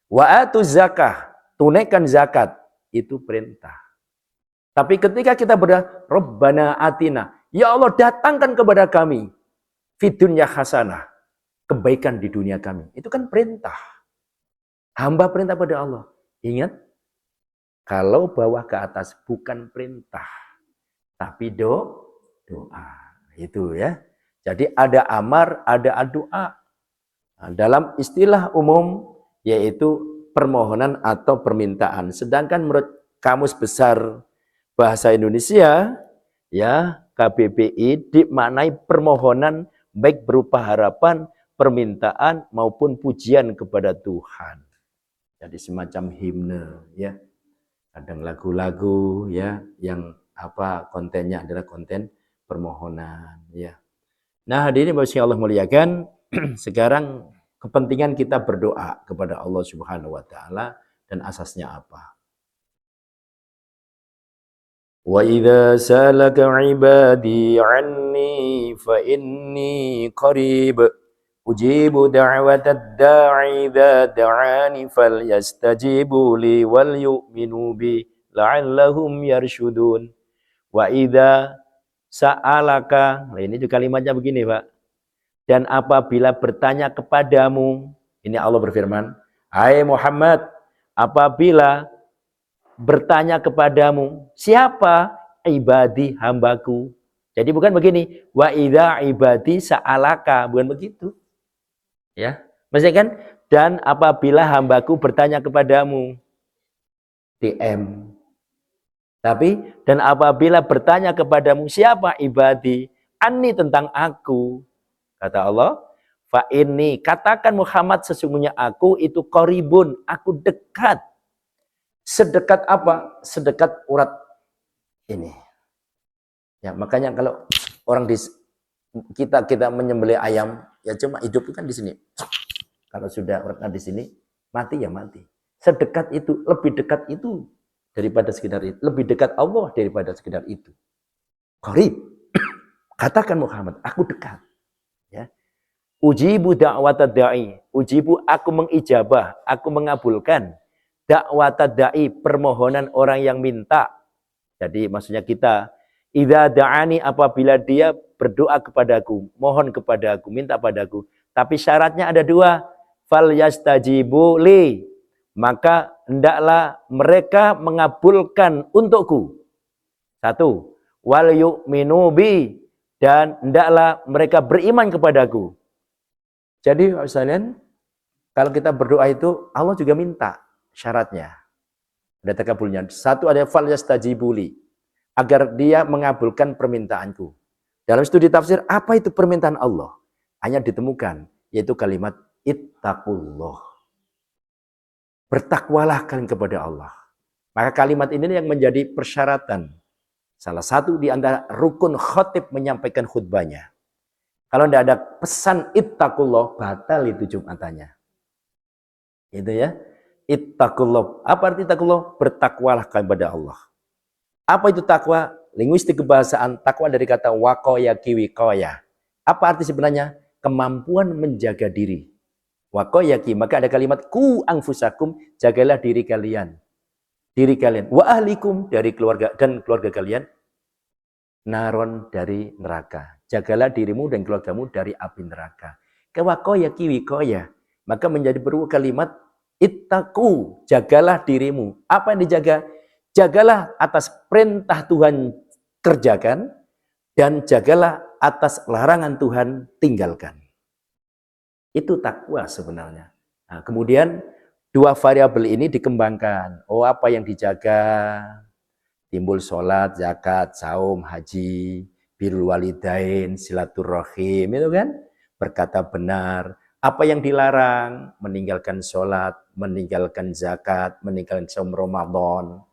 Wa atuz zakah, tunaikan zakat, itu perintah. Tapi ketika kita berdoa, Rabbana atina, ya Allah datangkan kepada kami fid dunya hasanah, kebaikan di dunia kami. Itu kan perintah. Hamba perintah pada Allah. Ingat, kalau bawah ke atas bukan perintah, tapi doa. Itu ya. Jadi ada amar, ada doa. Nah, dalam istilah umum yaitu permohonan atau permintaan. Sedangkan menurut Kamus Besar Bahasa Indonesia, ya, KBBI, dimaknai permohonan baik berupa harapan, permintaan maupun pujian kepada Tuhan. Jadi semacam himne, ya. Kadang lagu-lagu, ya, yang apa kontennya adalah konten permohonan, ya. Nah, hadirin yang Allah muliakan, sekarang kepentingan kita berdoa kepada Allah Subhanahu wa taala dan asasnya apa? Wa idza salaka ibadi anni fa inni qarib ujibu da'watad da'i idza da'ani falyastajibu li wal yu'minu bi la'allahum yarshudun. Wa idza sa'alaka, nah ini juga kalimatnya begini Pak, dan apabila bertanya kepadamu, ini Allah berfirman, hai Muhammad, apabila bertanya kepadamu, siapa ibadi hambaku? Jadi bukan begini, wa idza ibadi sa'alaka, bukan begitu. Ya, maksudnya kan, dan apabila hambaku bertanya kepadamu, DM. Tapi, dan apabila bertanya kepadamu, siapa ibadi? Anni, tentang aku. Kata Allah, fa inni, katakan Muhammad, sesungguhnya aku itu qaribun, aku dekat. Sedekat apa? Sedekat urat ini. Ya, makanya kalau orang kita menyembelih ayam, ya cuma hidup itu kan di sini. Kalau sudah uratnya di sini, mati ya mati. Sedekat itu, lebih dekat itu daripada sekedar itu, lebih dekat Allah daripada sekedar itu. Qarib. Katakan Muhammad, aku dekat. Ya. Ujibu da'watad da'i. Ujibu, aku mengijabah, aku mengabulkan da'watad da'i, permohonan orang yang minta. Jadi maksudnya kita, idza da'ani, apabila dia berdoa kepadaku, mohon kepadaku, minta padaku. Tapi syaratnya ada dua. Fal yastajibu li, maka hendaklah mereka mengabulkan untukku. Satu, wal yu'minu bi, dan hendaklah mereka beriman kepadaku. Jadi sekalian, kalau kita berdoa itu Allah juga minta syaratnya. Ada takabulnya. Satu ada fal yastajibu li, agar dia mengabulkan permintaanku. Dalam studi tafsir, apa itu permintaan Allah? Hanya ditemukan, yaitu kalimat ittaqullah. Bertakwalah kalian kepada Allah. Maka kalimat ini yang menjadi persyaratan. Salah satu di antara rukun khotib menyampaikan khutbahnya. Kalau tidak ada pesan ittaqullah, batal itu jumatannya. Itu ya. Ittaqullah. Apa arti ittaqullah? Bertakwalah kepada Allah. Apa itu takwa? Linguistik kebahasaan, takwa dari kata waqaya kiwiqaya. Apa arti sebenarnya? Kemampuan menjaga diri. Waqayaki, maka ada kalimat ku anfusakum, jagalah diri kalian. Diri kalian. Wa ahlikum, dari keluarga dan keluarga kalian. Naron, dari neraka. Jagalah dirimu dan keluargamu dari api neraka. Waqayaki wikoya, maka menjadi perlu kalimat ittaqu, jagalah dirimu. Apa yang dijaga? Jagalah atas perintah Tuhan kerjakan, dan jagalah atas larangan Tuhan tinggalkan. Itu takwa sebenarnya. Nah, kemudian dua variabel ini dikembangkan. Oh, apa yang dijaga? Timbul sholat, zakat, saum, haji, birrul walidain, silaturahim, itu kan? Berkata benar. Apa yang dilarang? Meninggalkan sholat, meninggalkan zakat, meninggalkan saum Ramadan,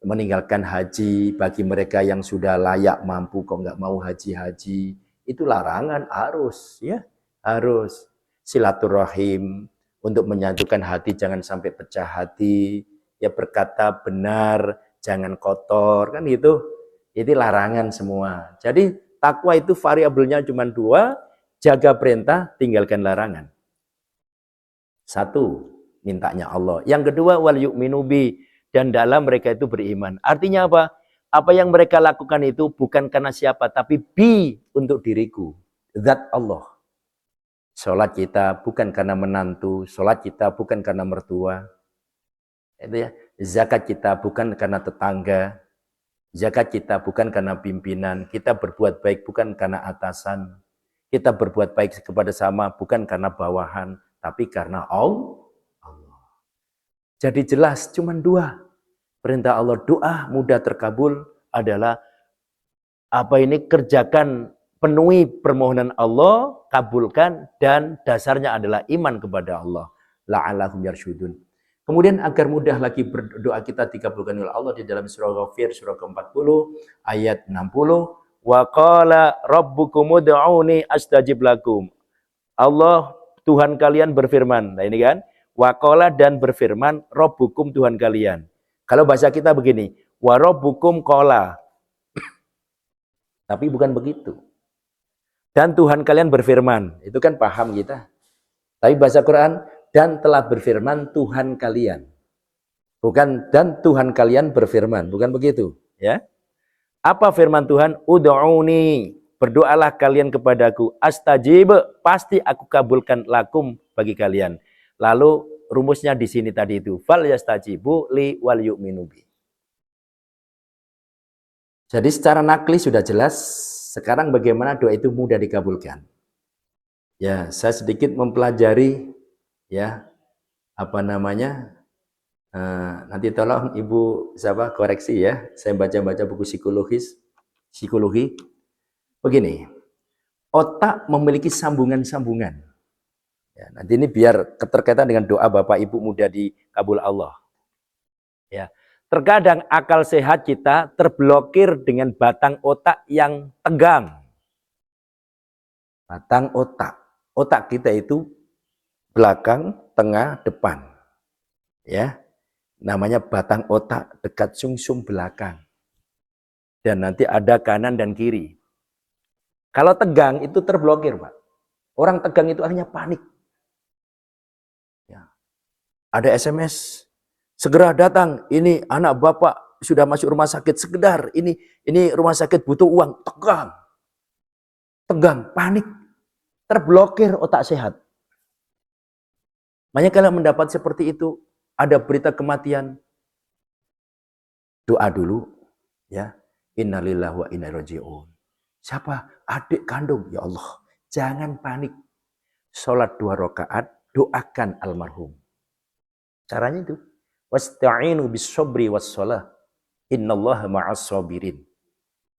meninggalkan haji bagi mereka yang sudah layak mampu kok nggak mau haji-haji. Itu larangan, harus ya, harus. Silaturahim, untuk menyatukan hati, jangan sampai pecah hati. Ya, berkata benar, jangan kotor, kan gitu. Itu larangan semua. Jadi takwa itu variabelnya cuma dua, jaga perintah, tinggalkan larangan. Satu, mintanya Allah. Yang kedua, wal yu'minu bi, dan dalam mereka itu beriman. Artinya apa? Apa yang mereka lakukan itu bukan karena siapa, tapi bi, untuk diriku. Zat Allah. Sholat kita bukan karena menantu, sholat kita bukan karena mertua. Itu ya. Zakat kita bukan karena tetangga, zakat kita bukan karena pimpinan, kita berbuat baik bukan karena atasan, kita berbuat baik kepada sama bukan karena bawahan, tapi karena Allah. Jadi jelas cuma dua. Perintah Allah, doa mudah terkabul adalah apa ini, kerjakan, penuhi permohonan Allah, kabulkan, dan dasarnya adalah iman kepada Allah. La'allahum yarsyudun. Kemudian agar mudah lagi berdoa kita dikabulkan oleh Allah di dalam surah Ghafir, surah ke-40, ayat 60. Wa qala rabbukum ud'uni astajib lakum. Allah, Tuhan kalian berfirman. Nah ini kan, wa qala, dan berfirman, rabbukum, Tuhan kalian. Kalau bahasa kita begini, wa rabbukum qala. Tapi bukan begitu. Dan Tuhan kalian berfirman, itu kan paham kita. Tapi bahasa Quran, dan telah berfirman Tuhan kalian. Bukan dan Tuhan kalian berfirman, bukan begitu, ya. Apa firman Tuhan? Ud'uni, berdoalah kalian kepadaku, astajib, pasti aku kabulkan lakum, bagi kalian. Lalu rumusnya di sini tadi itu, fal yastajibu li wal yu'minu bi. Jadi secara nakli sudah jelas. Sekarang bagaimana doa itu mudah dikabulkan? Ya, saya sedikit mempelajari, ya, apa namanya? Nanti tolong Ibu siapa koreksi ya. Saya baca-baca buku psikologi. Begini, otak memiliki sambungan-sambungan. Ya, nanti ini biar keterkaitan dengan doa Bapak Ibu mudah dikabul Allah. Ya. Terkadang akal sehat kita terblokir dengan batang otak yang tegang. Batang otak. Otak kita itu belakang, tengah, depan. Ya. Namanya batang otak dekat sumsum belakang. Dan nanti ada kanan dan kiri. Kalau tegang itu terblokir, Pak. Orang tegang itu akhirnya panik. Ya. Ada SMS, segera datang, ini anak bapak sudah masuk rumah sakit, sekedar ini rumah sakit butuh uang. Tegang, panik, terblokir otak sehat. Makanya kalau mendapat seperti itu, ada berita kematian, doa dulu, ya. Innalillahi wa inna ilaihi raji'un. Siapa? Adik kandung. Ya Allah, jangan panik. Sholat 2 rakaat, doakan almarhum. Caranya itu. Wasta'inu bis-sabri was-shalah. Innallaha ma'as sabirin.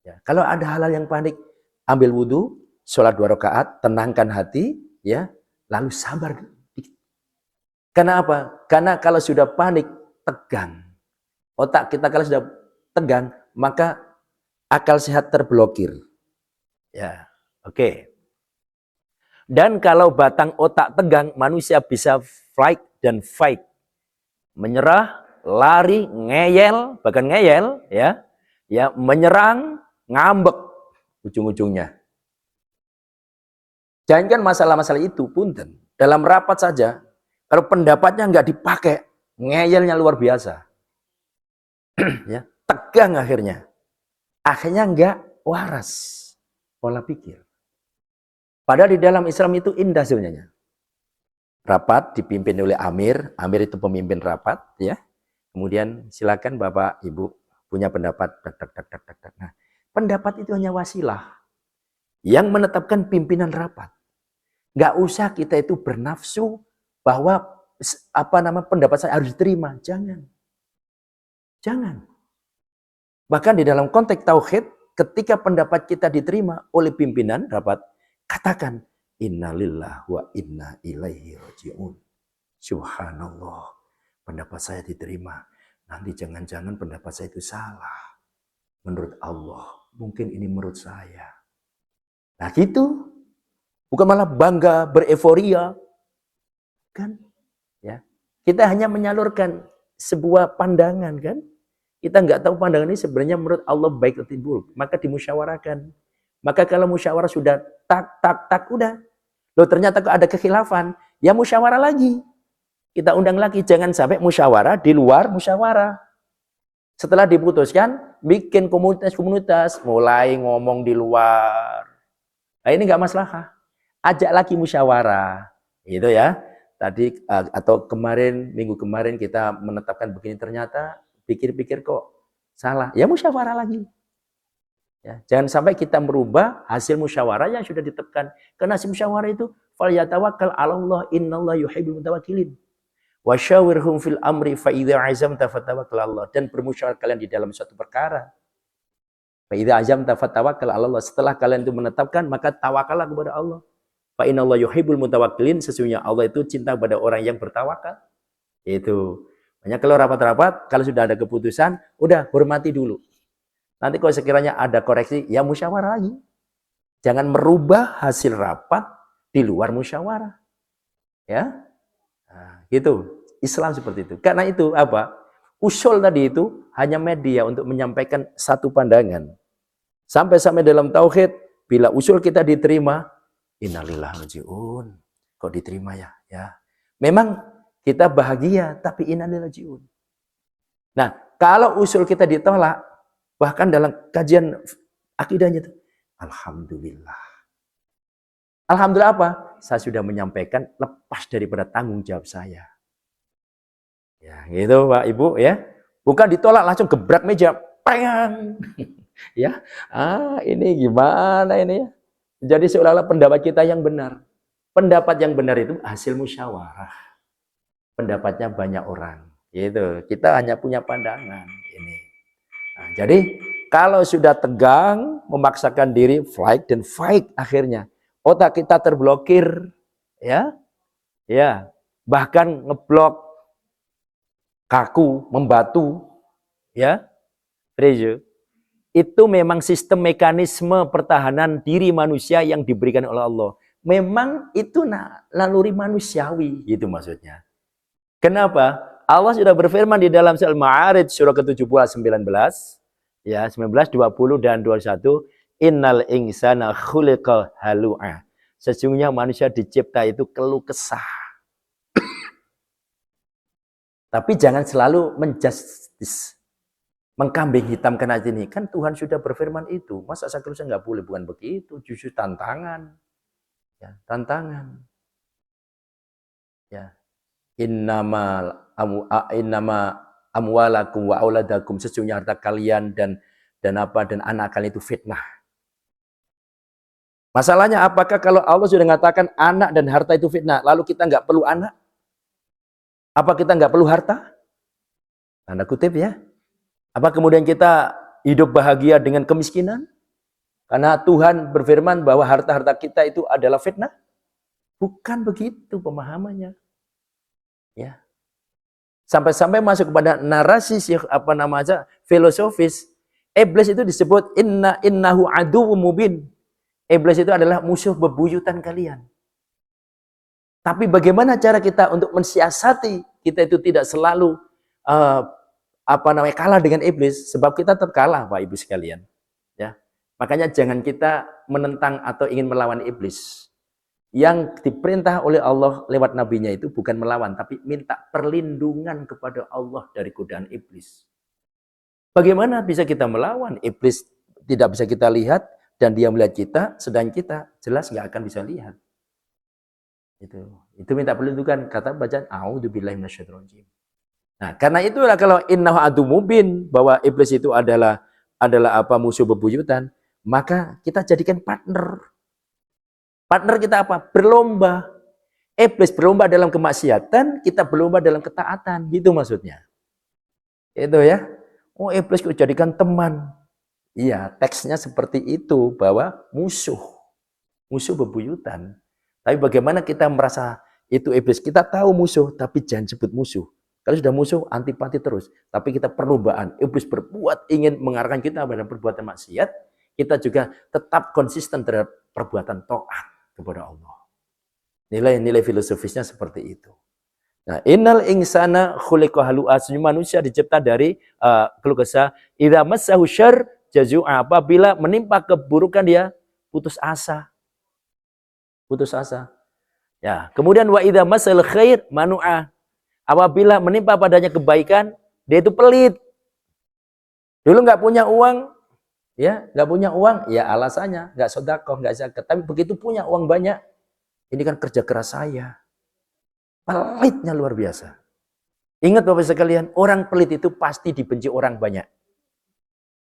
Ya, kalau ada hal-hal yang panik, ambil wudu, sholat 2 rakaat, tenangkan hati, ya, lalu sabar. Karena apa? Karena kalau sudah panik, tegang. Otak kita kalau sudah tegang, maka akal sehat terblokir. Ya, oke. Dan kalau batang otak tegang, manusia bisa flight dan fight. Menyerah, lari, ngeyel, bahkan ngeyel, ya, menyerang, ngambek ujung-ujungnya. Jangankan masalah-masalah itu, punten. Dalam rapat saja, Kalau pendapatnya nggak dipakai, ngeyelnya luar biasa. Ya, tegang akhirnya. Akhirnya nggak waras pola pikir. Padahal di dalam Islam itu indah sebenarnya. Rapat dipimpin oleh Amir, Amir itu pemimpin rapat, ya. Kemudian silakan Bapak, Ibu punya pendapat. Nah, pendapat itu hanya wasilah yang menetapkan pimpinan rapat. Nggak usah kita itu bernafsu bahwa pendapat saya harus diterima. Jangan. Bahkan di dalam konteks tauhid, ketika pendapat kita diterima oleh pimpinan rapat, katakan innalillah wa inna ilaihi raji'un. Subhanallah, pendapat saya diterima. Nanti jangan-jangan pendapat saya itu salah. Menurut Allah, mungkin ini menurut saya. Nah gitu, bukan malah bangga, bereforia. Kan? Ya. Kita hanya menyalurkan sebuah pandangan, kan? Kita nggak tahu pandangan ini sebenarnya menurut Allah baik atau buruk. Maka dimusyawarahkan. Maka kalau musyawarah sudah tak, udah. Loh ternyata ada kekhilafan, ya musyawarah lagi. Kita undang lagi, jangan sampai musyawarah di luar musyawarah. Setelah diputuskan, bikin komunitas-komunitas, mulai ngomong di luar. Nah ini nggak masalah. Ajak lagi musyawarah. Gitu ya. Tadi atau minggu kemarin kita menetapkan begini, ternyata pikir-pikir kok salah. Ya musyawarah lagi. Ya, jangan sampai kita merubah hasil musyawarah yang sudah ditetapkan. Karena hasil musyawarah itu falyatawakkal 'alallah innallaha yuhibbul mutawakkilin. Wa syawirhum fil amri fa idza 'azamta fatawakkal 'alallah, dan bermusyawarah kalian di dalam suatu perkara. Fa idza 'azamta fatawakkal 'alallah, setelah kalian itu menetapkan maka tawakallah kepada Allah. Fa innallaha yuhibbul mutawakkilin, sesungguhnya Allah itu cinta kepada orang yang bertawakal. Itu. Makanya kalau rapat-rapat, kalau sudah ada keputusan, udah hormati dulu. Nanti kalau sekiranya ada koreksi, ya musyawarah lagi. Jangan merubah hasil rapat di luar musyawarah. Ya, nah, gitu. Islam seperti itu. Karena itu apa? Usul tadi itu hanya media untuk menyampaikan satu pandangan. Sampai-sampai dalam tauhid, bila usul kita diterima, innalillahi wa raji'un. Kok diterima ya? Ya. Memang kita bahagia, tapi innalillahi raji'un. Nah, kalau usul kita ditolak, bahkan dalam kajian akidahnya itu, alhamdulillah. Alhamdulillah apa? Saya sudah menyampaikan lepas daripada tanggung jawab saya. Ya, gitu Pak Ibu ya. Bukan ditolak langsung gebrak meja, payang. Ya. Ini gimana ini ya? Jadi seolah-olah pendapat kita yang benar. Pendapat yang benar itu hasil musyawarah. Pendapatnya banyak orang. Gitu. Kita hanya punya pandangan ini. Nah, jadi kalau sudah tegang, memaksakan diri, fight dan fight akhirnya. Otak kita terblokir, ya, bahkan ngeblok, kaku, membatu, ya, itu memang sistem mekanisme pertahanan diri manusia yang diberikan oleh Allah. Memang itu naluri manusiawi, gitu maksudnya. Kenapa? Allah sudah berfirman di dalam surah Al-Ma'arij surah ke-19, ya, 19, 20 dan 21, innal insana khuliqa halu'a. Sesungguhnya manusia dicipta itu keluh kesah. Tapi jangan selalu menjustis, mengkambing hitamkan aja ini. Kan Tuhan sudah berfirman itu. Masa saya keluh nggak boleh? Bukan begitu. Justru tantangan. Ya, tantangan. Ya. Innama amwalakum wa auladakum, sesungguhnya harta kalian dan anak kalian itu fitnah. Masalahnya apakah kalau Allah sudah mengatakan anak dan harta itu fitnah, lalu kita nggak perlu anak? Apa kita nggak perlu harta? Tanda kutip ya. Apa kemudian kita hidup bahagia dengan kemiskinan? Karena Tuhan berfirman bahwa harta-harta kita itu adalah fitnah? Bukan begitu pemahamannya. Ya. Sampai-sampai masuk kepada narasi filosofis. Iblis itu disebut innahu aduwwum mubin. Iblis itu adalah musuh bebuyutan kalian. Tapi bagaimana cara kita untuk mensiasati kita itu tidak selalu kalah dengan iblis, sebab kita tetap kalah Pak Ibu sekalian. Ya. Makanya jangan kita menentang atau ingin melawan iblis. Yang diperintah oleh Allah lewat nabinya itu bukan melawan, tapi minta perlindungan kepada Allah dari godaan iblis. Bagaimana bisa kita melawan? Iblis tidak bisa kita lihat, dan dia melihat kita, sedang kita jelas nggak akan bisa lihat. Itu minta perlindungan. Kata bacaan, a'udzubillahi minasyaitonir rajim. Nah, karena itulah kalau innahu adu mubin, bahwa iblis itu adalah apa, musuh bebuyutan, maka kita jadikan partner. Partner kita apa? Berlomba. Iblis berlomba dalam kemaksiatan, kita berlomba dalam ketaatan. Gitu maksudnya. Itu ya. Oh, iblis kita jadikan teman. Iya, teksnya seperti itu, bahwa musuh. Musuh bebuyutan. Tapi bagaimana kita merasa itu iblis? Kita tahu musuh, tapi jangan sebut musuh. Kalau sudah musuh, antipati terus. Tapi kita perlombaan. Iblis berbuat, ingin mengarahkan kita pada perbuatan maksiat. Kita juga tetap konsisten terhadap perbuatan taat kepada Allah. Nilai-nilai filosofisnya seperti itu. Nah, innal insana khuliqa halu'a, manusia dicipta dari keluh kesah. Idza massahu syarr jazua, apabila menimpa keburukan dia putus asa. Putus asa. Ya, kemudian wa idza massal khair manu'a, apabila menimpa padanya kebaikan, dia itu pelit. Dulu nggak punya uang, ya, nggak punya uang, ya alasannya nggak sedekah, nggak zakat. Tapi begitu punya uang banyak, ini kan kerja keras saya. Pelitnya luar biasa. Ingat Bapak sekalian, orang pelit itu pasti dibenci orang banyak.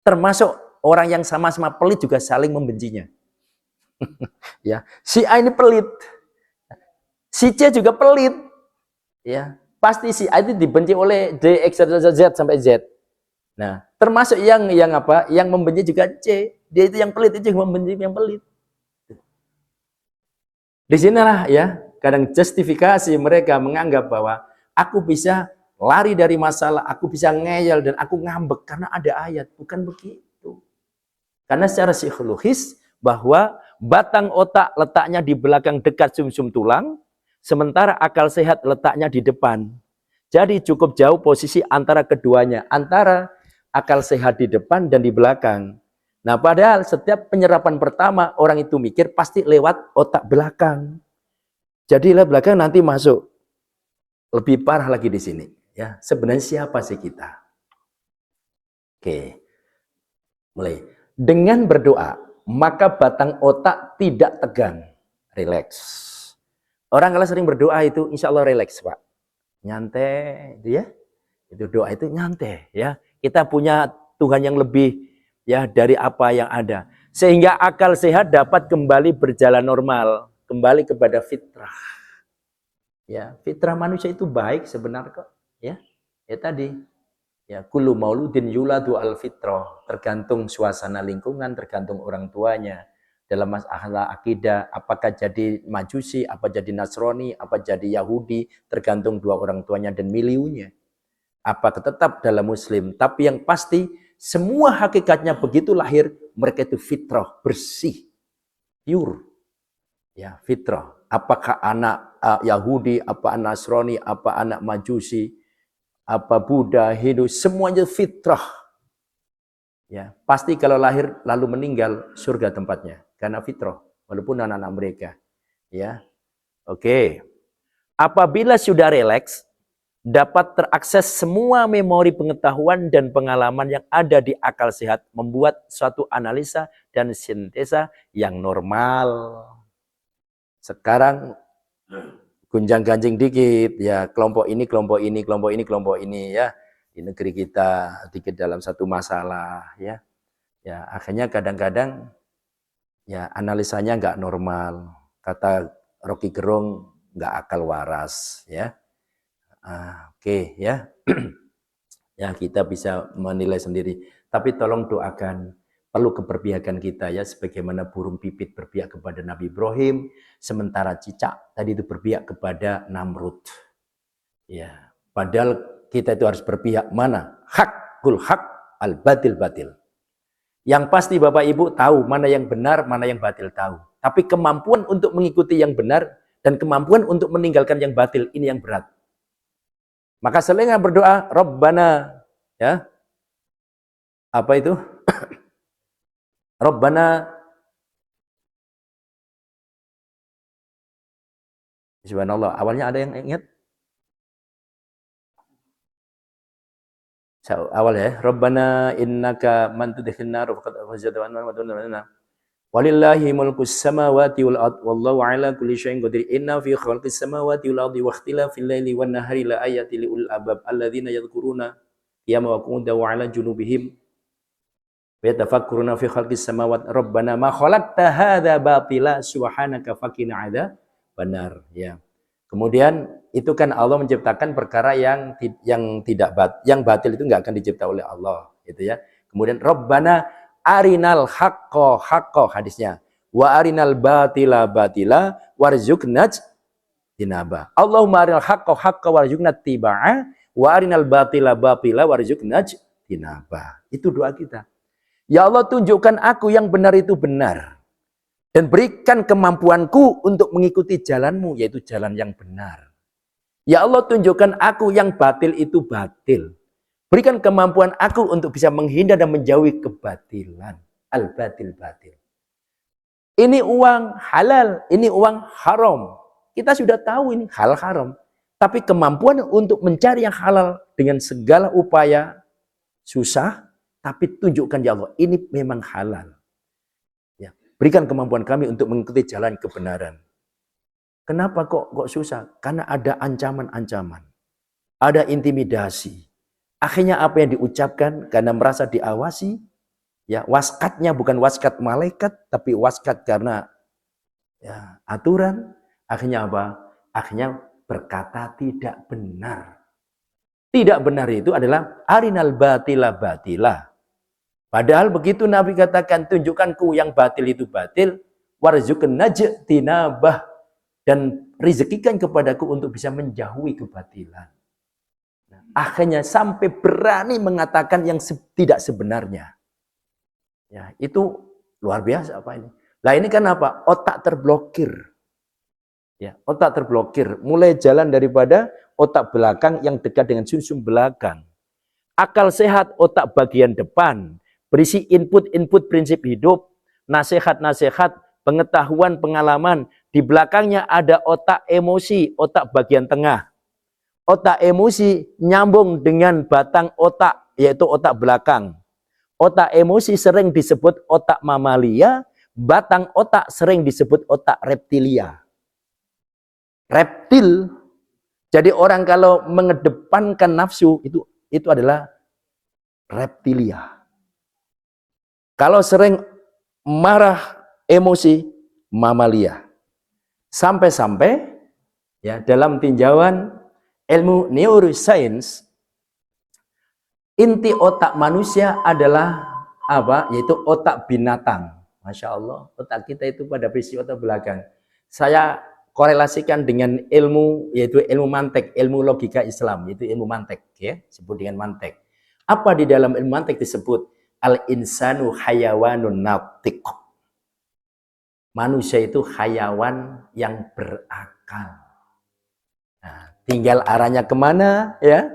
Termasuk orang yang sama-sama pelit juga saling membencinya. Ya, si A ini pelit, si C juga pelit. Ya, pasti si A itu dibenci oleh D, X, Z sampai Z. Nah, termasuk yang apa? Yang membenci juga C. Dia itu yang pelit, itu yang membenci yang pelit. Di sinilah ya, kadang justifikasi mereka menganggap bahwa aku bisa lari dari masalah, aku bisa ngeyel dan aku ngambek karena ada ayat. Bukan begitu. Karena secara psikologis bahwa batang otak letaknya di belakang dekat sumsum tulang, sementara akal sehat letaknya di depan. Jadi cukup jauh posisi antara keduanya, antara akal sehat di depan dan di belakang. Nah, padahal setiap penyerapan pertama orang itu mikir pasti lewat otak belakang. Jadi lewat belakang nanti masuk. Lebih parah lagi di sini. Ya, sebenarnya siapa sih kita? Oke, mulai. Dengan berdoa, maka batang otak tidak tegang, rileks. Orang kalau sering berdoa itu insya Allah rileks, Pak. Nyantai, itu ya. Itu doa itu nyantai, ya. Kita punya Tuhan yang lebih ya dari apa yang ada. Sehingga akal sehat dapat kembali berjalan normal, kembali kepada fitrah. Ya, fitrah manusia itu baik sebenarnya kok, ya. Ya tadi, ya, kullu mauludin yuladu al fitrah, tergantung suasana lingkungan, tergantung orang tuanya. Dalam masalah akidah, apakah jadi Majusi, apa jadi Nasrani, apa jadi Yahudi, tergantung dua orang tuanya dan miliunya. Apakah tetap dalam Muslim? Tapi yang pasti, semua hakikatnya begitu lahir, mereka itu fitrah, bersih, pure. Ya, fitrah. Apakah anak Yahudi, apa anak Nasrani, apa anak Majusi, apa Buddha, Hindu, semuanya fitrah. Ya, pasti kalau lahir lalu meninggal surga tempatnya karena fitrah, walaupun anak-anak mereka. Ya. Oke. Apabila sudah rileks, dapat terakses semua memori pengetahuan dan pengalaman yang ada di akal sehat, membuat suatu analisa dan sintesa yang normal. Sekarang gunjang-ganjing dikit, ya kelompok ini, kelompok ini, kelompok ini, kelompok ini, ya di negeri kita dikit dalam satu masalah, ya, ya akhirnya kadang-kadang ya analisanya nggak normal, kata Rocky Gerung nggak akal waras, ya, oke, ya, ya kita bisa menilai sendiri, tapi tolong doakan. Perlu keberpihakan kita ya, sebagaimana burung pipit berpihak kepada Nabi Ibrahim, sementara cicak tadi itu berpihak kepada Namrud. Ya, padahal kita itu harus berpihak mana? Hakul hak, al batil batil. Yang pasti Bapak Ibu tahu mana yang benar, mana yang batil tahu. Tapi kemampuan untuk mengikuti yang benar dan kemampuan untuk meninggalkan yang batil, ini yang berat. Maka selingan berdoa, Rabbana, ya, apa itu? Rabbana Subhanallah. Awalnya ada yang ingat? Awal ya. Rabbana innaka man tudkhilin nar faqad akhzaytahu wa anna walillahi mulkus samawati wal ard wallahu ala kulli syai'in qadir. Inna fi khalqis samawati wal ardi wa ikhtilafil laili wan nahari la ayatin liul albab alladzina yadhkuruna qiyama wa qu'udan wa ala junubihim wa yatafakkuruna fi khalqis samawati rabbana ma khalaqta hadza batila subhanaka faqina adzabannar. Ya. Kemudian itu kan Allah menciptakan perkara yang yang batil itu enggak akan dicipta oleh Allah, gitu ya. Kemudian Rabbana arinal haqqo hadisnya wa arinal batila batila warzuqna tinaba. Allahumma arinal haqqo warzuqna tiba'a wa arinal batila batila warzuqna tinaba. Itu doa kita. Ya Allah, tunjukkan aku yang benar itu benar dan berikan kemampuanku untuk mengikuti jalanmu, yaitu jalan yang benar. Ya Allah, tunjukkan aku yang batil itu batil. Berikan kemampuan aku untuk bisa menghindar dan menjauhi kebatilan. Al-batil-batil. Ini uang halal, ini uang haram. Kita sudah tahu ini halal haram. Tapi kemampuan untuk mencari yang halal dengan segala upaya susah, tapi tunjukkan ya Allah, ini memang halal. Ya, berikan kemampuan kami untuk mengikuti jalan kebenaran. Kenapa kok susah? Karena ada ancaman-ancaman. Ada intimidasi. Akhirnya apa yang diucapkan karena merasa diawasi, ya waskatnya bukan waskat malaikat, tapi waskat karena ya, aturan. Akhirnya apa? Akhirnya berkata tidak benar. Tidak benar itu adalah arinal batila batila. Padahal begitu Nabi katakan tunjukkanku yang batil itu batil, warzuqna tinabah, dan rezekikan kepadaku untuk bisa menjauhi kebatilan. Akhirnya sampai berani mengatakan yang tidak sebenarnya. Ya, itu luar biasa apa ini. Nah ini kan apa? Otak terblokir. Ya, otak terblokir. Mulai jalan daripada otak belakang yang dekat dengan sumsum belakang. Akal sehat otak bagian depan. Berisi input-input prinsip hidup. Nasihat-nasihat, pengetahuan, pengalaman. Di belakangnya ada otak emosi, otak bagian tengah. Otak emosi nyambung dengan batang otak, yaitu otak belakang. Otak emosi sering disebut otak mamalia, batang otak sering disebut otak reptilia. Reptil, jadi orang kalau mengedepankan nafsu, itu adalah reptilia. Kalau sering marah, emosi, mamalia. Sampai-sampai, ya dalam tinjauan ilmu neuroscience, inti otak manusia adalah apa? Yaitu otak binatang. Masya Allah, otak kita itu pada posisi otak belakang. Saya korelasikan dengan ilmu, yaitu ilmu mantek, ilmu logika Islam, yaitu ilmu mantek, ya, sebut dengan mantek. Apa di dalam ilmu mantek disebut al-insanu hayawanun natiq. Manusia itu hayawan yang berakal. Nah, tinggal arahnya kemana, ya?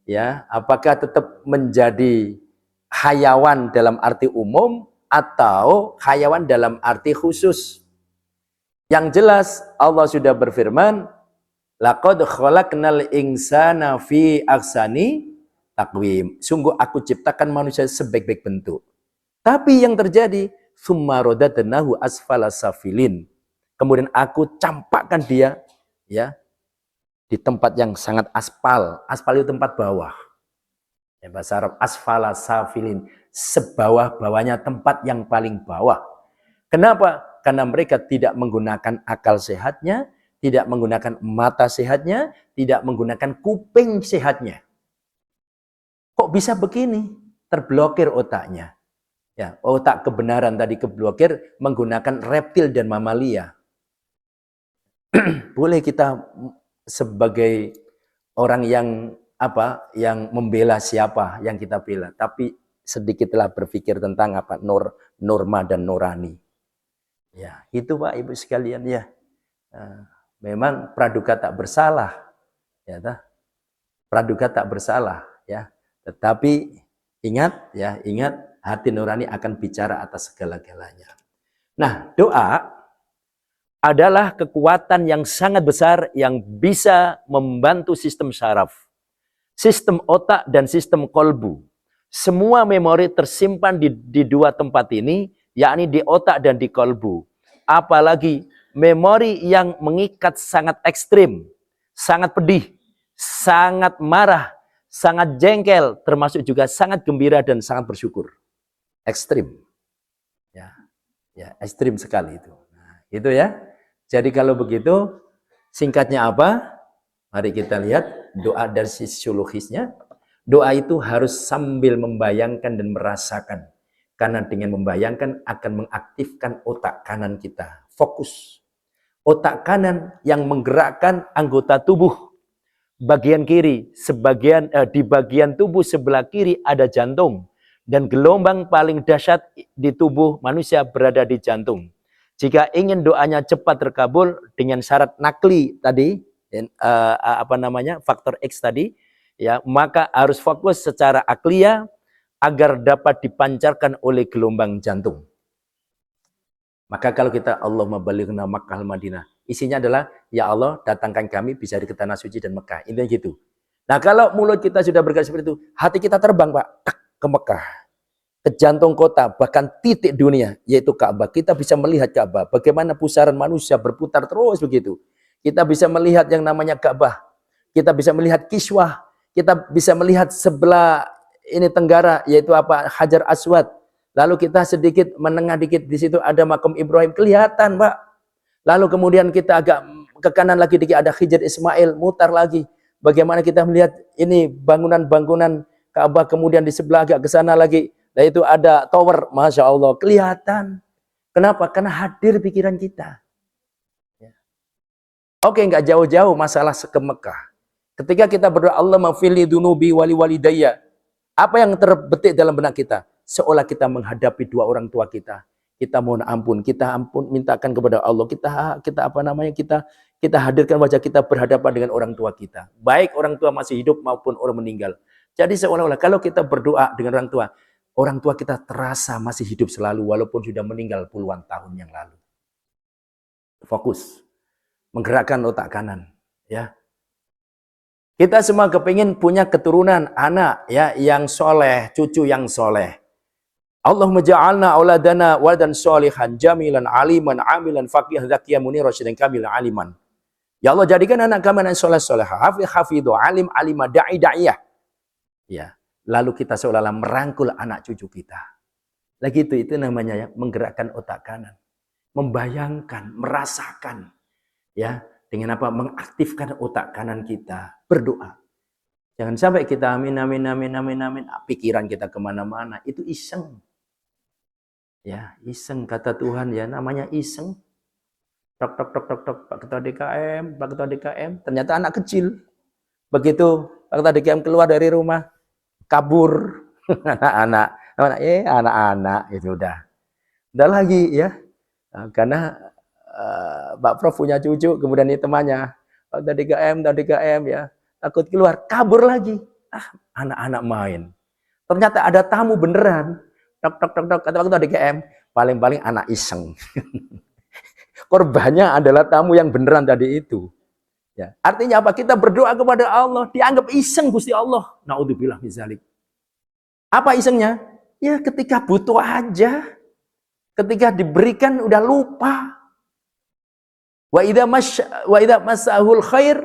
Ya, apakah tetap menjadi hayawan dalam arti umum atau hayawan dalam arti khusus? Yang jelas Allah sudah berfirman, laqad khalaqnal insana fi ahsani taqwim. Sungguh aku ciptakan manusia sebaik-baik bentuk. Tapi yang terjadi, summa radadnahu asfala safilin. Kemudian aku campakkan dia, ya, di tempat yang sangat aspal. Aspal itu tempat bawah. Ya, bahasa Arab asfala safilin, sebawah-bawahnya, tempat yang paling bawah. Kenapa? Karena mereka tidak menggunakan akal sehatnya, tidak menggunakan mata sehatnya, tidak menggunakan kuping sehatnya. Kok bisa begini? Terblokir otaknya. Ya, otak kebenaran tadi keblokir menggunakan reptil dan mamalia. Boleh kita sebagai orang yang apa, yang membela siapa yang kita bela, tapi sedikitlah berpikir tentang apa norma dan nurani. Ya, itu Pak Ibu sekalian ya. Memang praduga tak bersalah, ya, praduga tak bersalah, ya. Tetapi ingat, ya, ingat hati nurani akan bicara atas segala-galanya. Nah, doa adalah kekuatan yang sangat besar yang bisa membantu sistem syaraf, sistem otak, dan sistem kolbu. Semua memori tersimpan di dua tempat ini, yakni di otak dan di kolbu. Apalagi memori yang mengikat sangat ekstrim, sangat pedih, sangat marah, sangat jengkel, termasuk juga sangat gembira dan sangat bersyukur. Ekstrim. Ya, ekstrim sekali itu. Nah, itu ya. Jadi kalau begitu, singkatnya apa? Mari kita lihat doa dari sisiologisnya. Doa itu harus sambil membayangkan dan merasakan. Karena dengan membayangkan akan mengaktifkan otak kanan kita. Fokus. Otak kanan yang menggerakkan anggota tubuh. Bagian kiri, di bagian tubuh sebelah kiri ada jantung. Dan gelombang paling dahsyat di tubuh manusia berada di jantung. Jika ingin doanya cepat terkabul dengan syarat nakli tadi, faktor X tadi, ya, maka harus fokus secara akliya agar dapat dipancarkan oleh gelombang jantung. Maka kalau kita Allahumma balighna Makkah Madinah, isinya adalah ya Allah datangkan kami bisa di tanah suci dan Mekah. Intinya gitu. Nah, kalau mulut kita sudah berkata seperti itu, hati kita terbang, Pak, ke Mekah, ke jantung kota, bahkan titik dunia, yaitu Ka'bah. Kita bisa melihat Ka'bah, bagaimana pusaran manusia berputar terus begitu. Kita bisa melihat yang namanya Ka'bah. Kita bisa melihat Kiswah. Kita bisa melihat sebelah ini tenggara, yaitu apa? Hajar Aswad. Lalu kita sedikit menengah dikit, di situ ada makam Ibrahim, kelihatan, Pak. Lalu kemudian kita agak ke kanan lagi dikit, ada Hijr Ismail, mutar lagi. Bagaimana kita melihat ini bangunan-bangunan Ka'bah, kemudian di sebelah agak ke sana lagi, dan itu ada tower, Masya Allah, kelihatan. Kenapa? Karena hadir pikiran kita. Oke, nggak jauh-jauh masalah ke Mekah. Ketika kita berdoa, Allah mafili dunubi wali walidayya. Apa yang terbetik dalam benak kita? Seolah kita menghadapi dua orang tua kita. Kita mohon ampun, mintakan kepada Allah. Kita hadirkan wajah kita berhadapan dengan orang tua kita. Baik orang tua masih hidup maupun orang meninggal. Jadi seolah-olah kalau kita berdoa dengan orang tua kita terasa masih hidup selalu walaupun sudah meninggal puluhan tahun yang lalu. Fokus. Menggerakkan otak kanan, ya. Kita semua kepingin punya keturunan anak ya yang soleh, cucu yang soleh. Allahumma ja'alna auladana waladan sholihan jamilan aliman amilan faqihan zakiyan muniran rasyidan kamilan aliman. Ya Allah, jadikan anak kami yang soleh-solehah, hafidhu alim alima da'i da'iyah. Ya, lalu kita seolah-olah merangkul anak cucu kita. Lagi itu namanya ya, menggerakkan otak kanan. Membayangkan, merasakan. Ya, dengan apa? Mengaktifkan otak kanan kita. Berdoa. Jangan sampai kita amin. Pikiran kita kemana-mana. Itu iseng. Ya, iseng kata Tuhan ya. Namanya iseng. Tok. Pak Ketua DKM. Ternyata anak kecil. Begitu Pak Ketua DKM keluar dari rumah. Kabur. Anak-anak. Itu udah. Udah lagi ya. Nah, karena Pak Prof punya cucu, kemudian ini temannya, Pak DKM ya, takut keluar, kabur lagi. Anak-anak main. Ternyata ada tamu beneran. Tok, kata Pak DKM, paling-paling anak iseng. Korbannya adalah tamu yang beneran tadi itu. Ya. Artinya apa? Kita berdoa kepada Allah, dianggap iseng Gusti Allah. Naudzubillah min dzalik. Apa isengnya? Ya ketika butuh aja. Ketika diberikan udah lupa. Wa idza massahul khair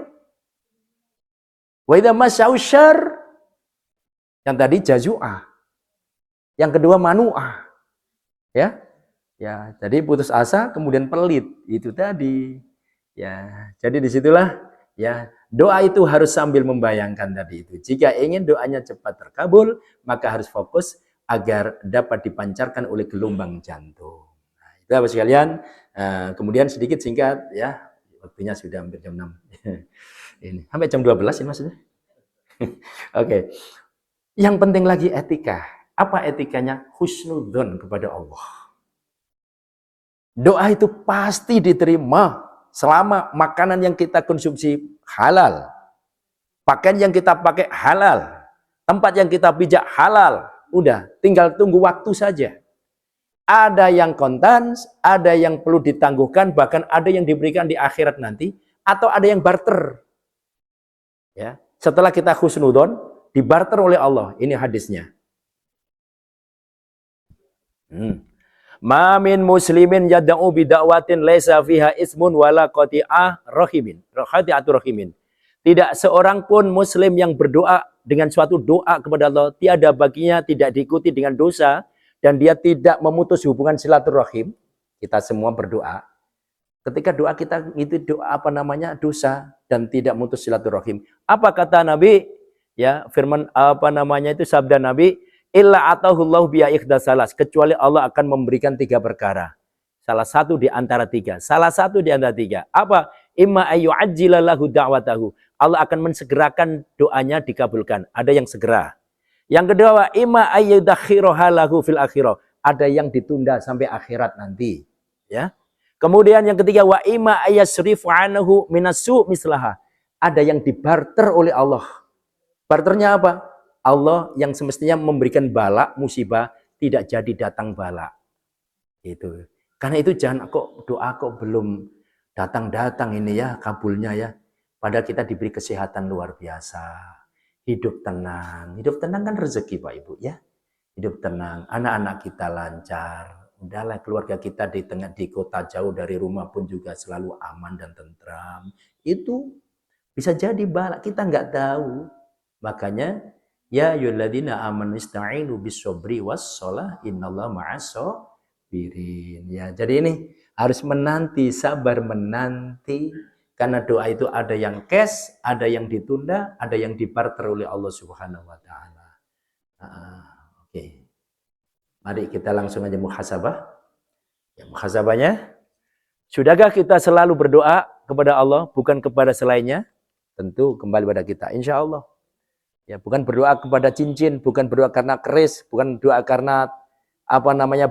wa idza massahu syarr. Yang tadi jazu'ah. Yang kedua manu'ah. Ya. Ya, jadi putus asa kemudian pelit. Itu tadi. Ya, jadi disitulah ya, doa itu harus sambil membayangkan tadi itu. Jika ingin doanya cepat terkabul, maka harus fokus agar dapat dipancarkan oleh gelombang jantung. Nah, itu apa sekalian? Kemudian sedikit singkat ya, waktunya sudah hampir jam 6. Ini sampai jam 12 ini maksudnya. Oke. Yang penting lagi etika. Apa etikanya? Husnudzon kepada Allah. Doa itu pasti diterima selama makanan yang kita konsumsi halal. Pakaian yang kita pakai halal. Tempat yang kita pijak halal. Udah, tinggal tunggu waktu saja. Ada yang kontan, ada yang perlu ditangguhkan, bahkan ada yang diberikan di akhirat nanti, atau ada yang barter. Ya, setelah kita husnudon, dibarter oleh Allah. Ini hadisnya. Ma min muslimin yad'u bi da'watin laisa fiha ismun wala qati'ah rahimin. Qati'atu rahimin. Tidak seorang pun muslim yang berdoa dengan suatu doa kepada Allah tiada baginya tidak diikuti dengan dosa dan dia tidak memutus hubungan silaturahim. Kita semua berdoa. Ketika doa kita itu doa dosa dan tidak memutus silaturahim. Apa kata Nabi? Ya, firman itu sabda Nabi, illa atahullahu biya ikhdasalas, kecuali Allah akan memberikan 3 perkara. Salah satu di antara 3. Salah satu di antara 3. Apa? Imma ayyu'ajjilallahu da'watahu. Allah akan mensegerakan doanya dikabulkan. Ada yang segera. Yang kedua, imma ayyudakhiroha lahu fil akhirah. Ada yang ditunda sampai akhirat nanti. Ya. Kemudian yang ketiga, wa imma ayyasrifu anhu minasu mislaha. Ada yang dibarter oleh Allah. Barternya apa? Allah yang semestinya memberikan bala, musibah, tidak jadi datang bala. Itu. Karena itu jangan kok doa kok belum datang-datang ini ya, kabulnya ya. Padahal kita diberi kesehatan luar biasa. Hidup tenang. Hidup tenang kan rezeki Pak Ibu ya. Hidup tenang. Anak-anak kita lancar. Udahlah keluarga kita di kota jauh dari rumah pun juga selalu aman dan tentram. Itu bisa jadi bala. Kita nggak tahu. Makanya ya ayyuhalladzina amanu ista'inu bis-sabri was-shalah innallaha ma'as-sabirin. Ya, jadi ini harus menanti, sabar menanti. Karena doa itu ada yang cash, ada yang ditunda, ada yang dibarter oleh Allah Subhanahu wa taala. Oke. Mari kita langsung aja muhasabah. Ya, muhasabahnya, sudahkah kita selalu berdoa kepada Allah bukan kepada selainnya? Tentu kembali pada kita, insya Allah. Ya, bukan berdoa kepada cincin, bukan berdoa karena keris, bukan doa karena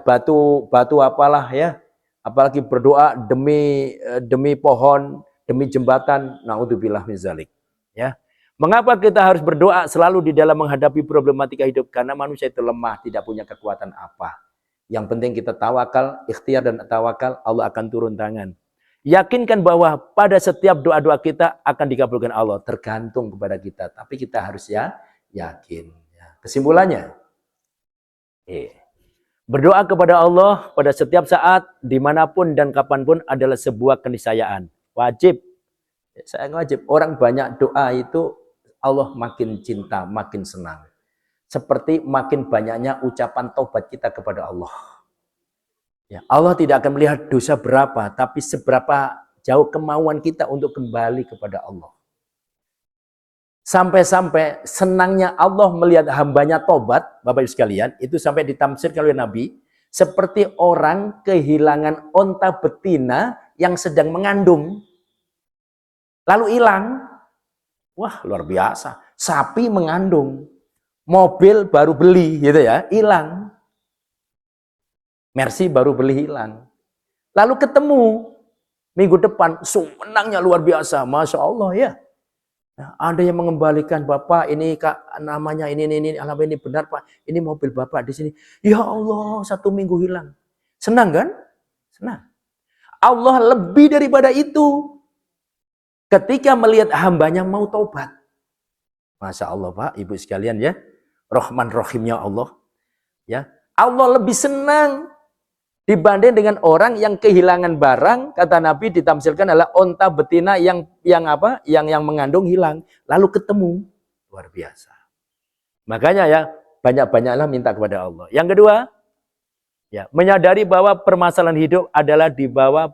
batu apalah ya. Apalagi berdoa demi pohon, demi jembatan, naudzubillah min zalik. Ya. Mengapa kita harus berdoa selalu di dalam menghadapi problematika hidup? Karena manusia itu lemah, tidak punya kekuatan apa. Yang penting kita tawakal, ikhtiar dan tawakal, Allah akan turun tangan. Yakinkan bahwa pada setiap doa-doa kita akan dikabulkan Allah. Tergantung kepada kita. Tapi kita harus yakin. Kesimpulannya, berdoa kepada Allah pada setiap saat, dimanapun dan kapanpun adalah sebuah keniscayaan. Wajib. Saya wajib. Orang banyak doa itu Allah makin cinta, makin senang. Seperti makin banyaknya ucapan taubat kita kepada Allah. Ya, Allah tidak akan melihat dosa berapa, tapi seberapa jauh kemauan kita untuk kembali kepada Allah. Sampai-sampai senangnya Allah melihat hambanya tobat, Bapak Ibu sekalian, itu sampai ditafsirkan oleh Nabi, seperti orang kehilangan onta betina yang sedang mengandung. Lalu hilang. Wah, luar biasa. Sapi mengandung. Mobil baru beli, gitu ya, hilang. Mercy baru beli hilang. Lalu ketemu minggu depan, senangnya luar biasa. Masya Allah ya. Nah, ada yang mengembalikan, Bapak ini Kak namanya ini alamat ini benar Pak. Ini mobil Bapak di sini. Ya Allah, 1 minggu hilang. Senang kan? Senang. Allah lebih daripada itu. Ketika melihat hambanya mau taubat. Masya Allah Pak, Ibu sekalian ya. Rahman Rahimnya Allah. Ya, Allah lebih senang dibanding dengan orang yang kehilangan barang. Kata Nabi ditamsilkan adalah onta betina yang mengandung hilang. Lalu ketemu. Luar biasa. Makanya ya, banyak-banyaklah minta kepada Allah. Yang kedua, ya, menyadari bahwa permasalahan hidup adalah di bawah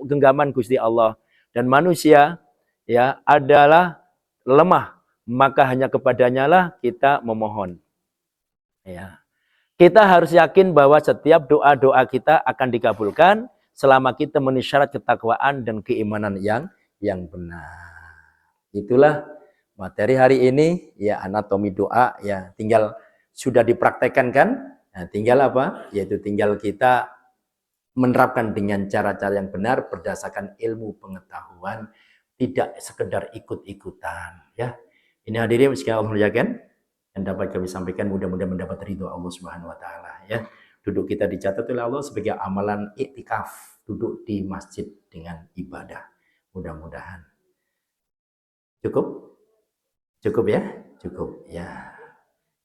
genggaman Gusti Allah. Dan manusia ya adalah lemah, maka hanya kepadanya lah kita memohon. Ya. Kita harus yakin bahwa setiap doa-doa kita akan dikabulkan selama kita memenuhi syarat ketakwaan dan keimanan yang benar. Itulah materi hari ini ya, anatomi doa ya, tinggal sudah dipraktekkan kan? Nah, tinggal apa? Yaitu tinggal kita menerapkan dengan cara-cara yang benar berdasarkan ilmu pengetahuan, tidak sekedar ikut-ikutan ya. Ini hadirin sekalian Allah muliakan yang dapat kami sampaikan, mudah-mudahan mendapat ridho Allah Subhanahu wa taala ya. Duduk kita dicatat oleh Allah sebagai amalan iktikaf, duduk di masjid dengan ibadah. Mudah-mudahan. Cukup? Cukup ya? Cukup ya.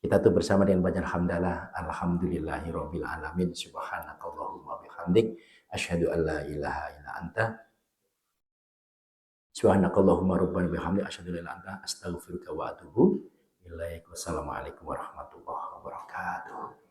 Kita tuh bersama dengan banyak hamdalah. Alhamdulillahirabbil alamin. Subhanakallahumma bihamdik asyhadu an la ilaha illa anta. Subhanakallahumma rabbana bihamdik asyhadu an la ilaha illa anta astaghfiruka wa atubu ilaik. Wassalamualaikum warahmatullahi wabarakatuh.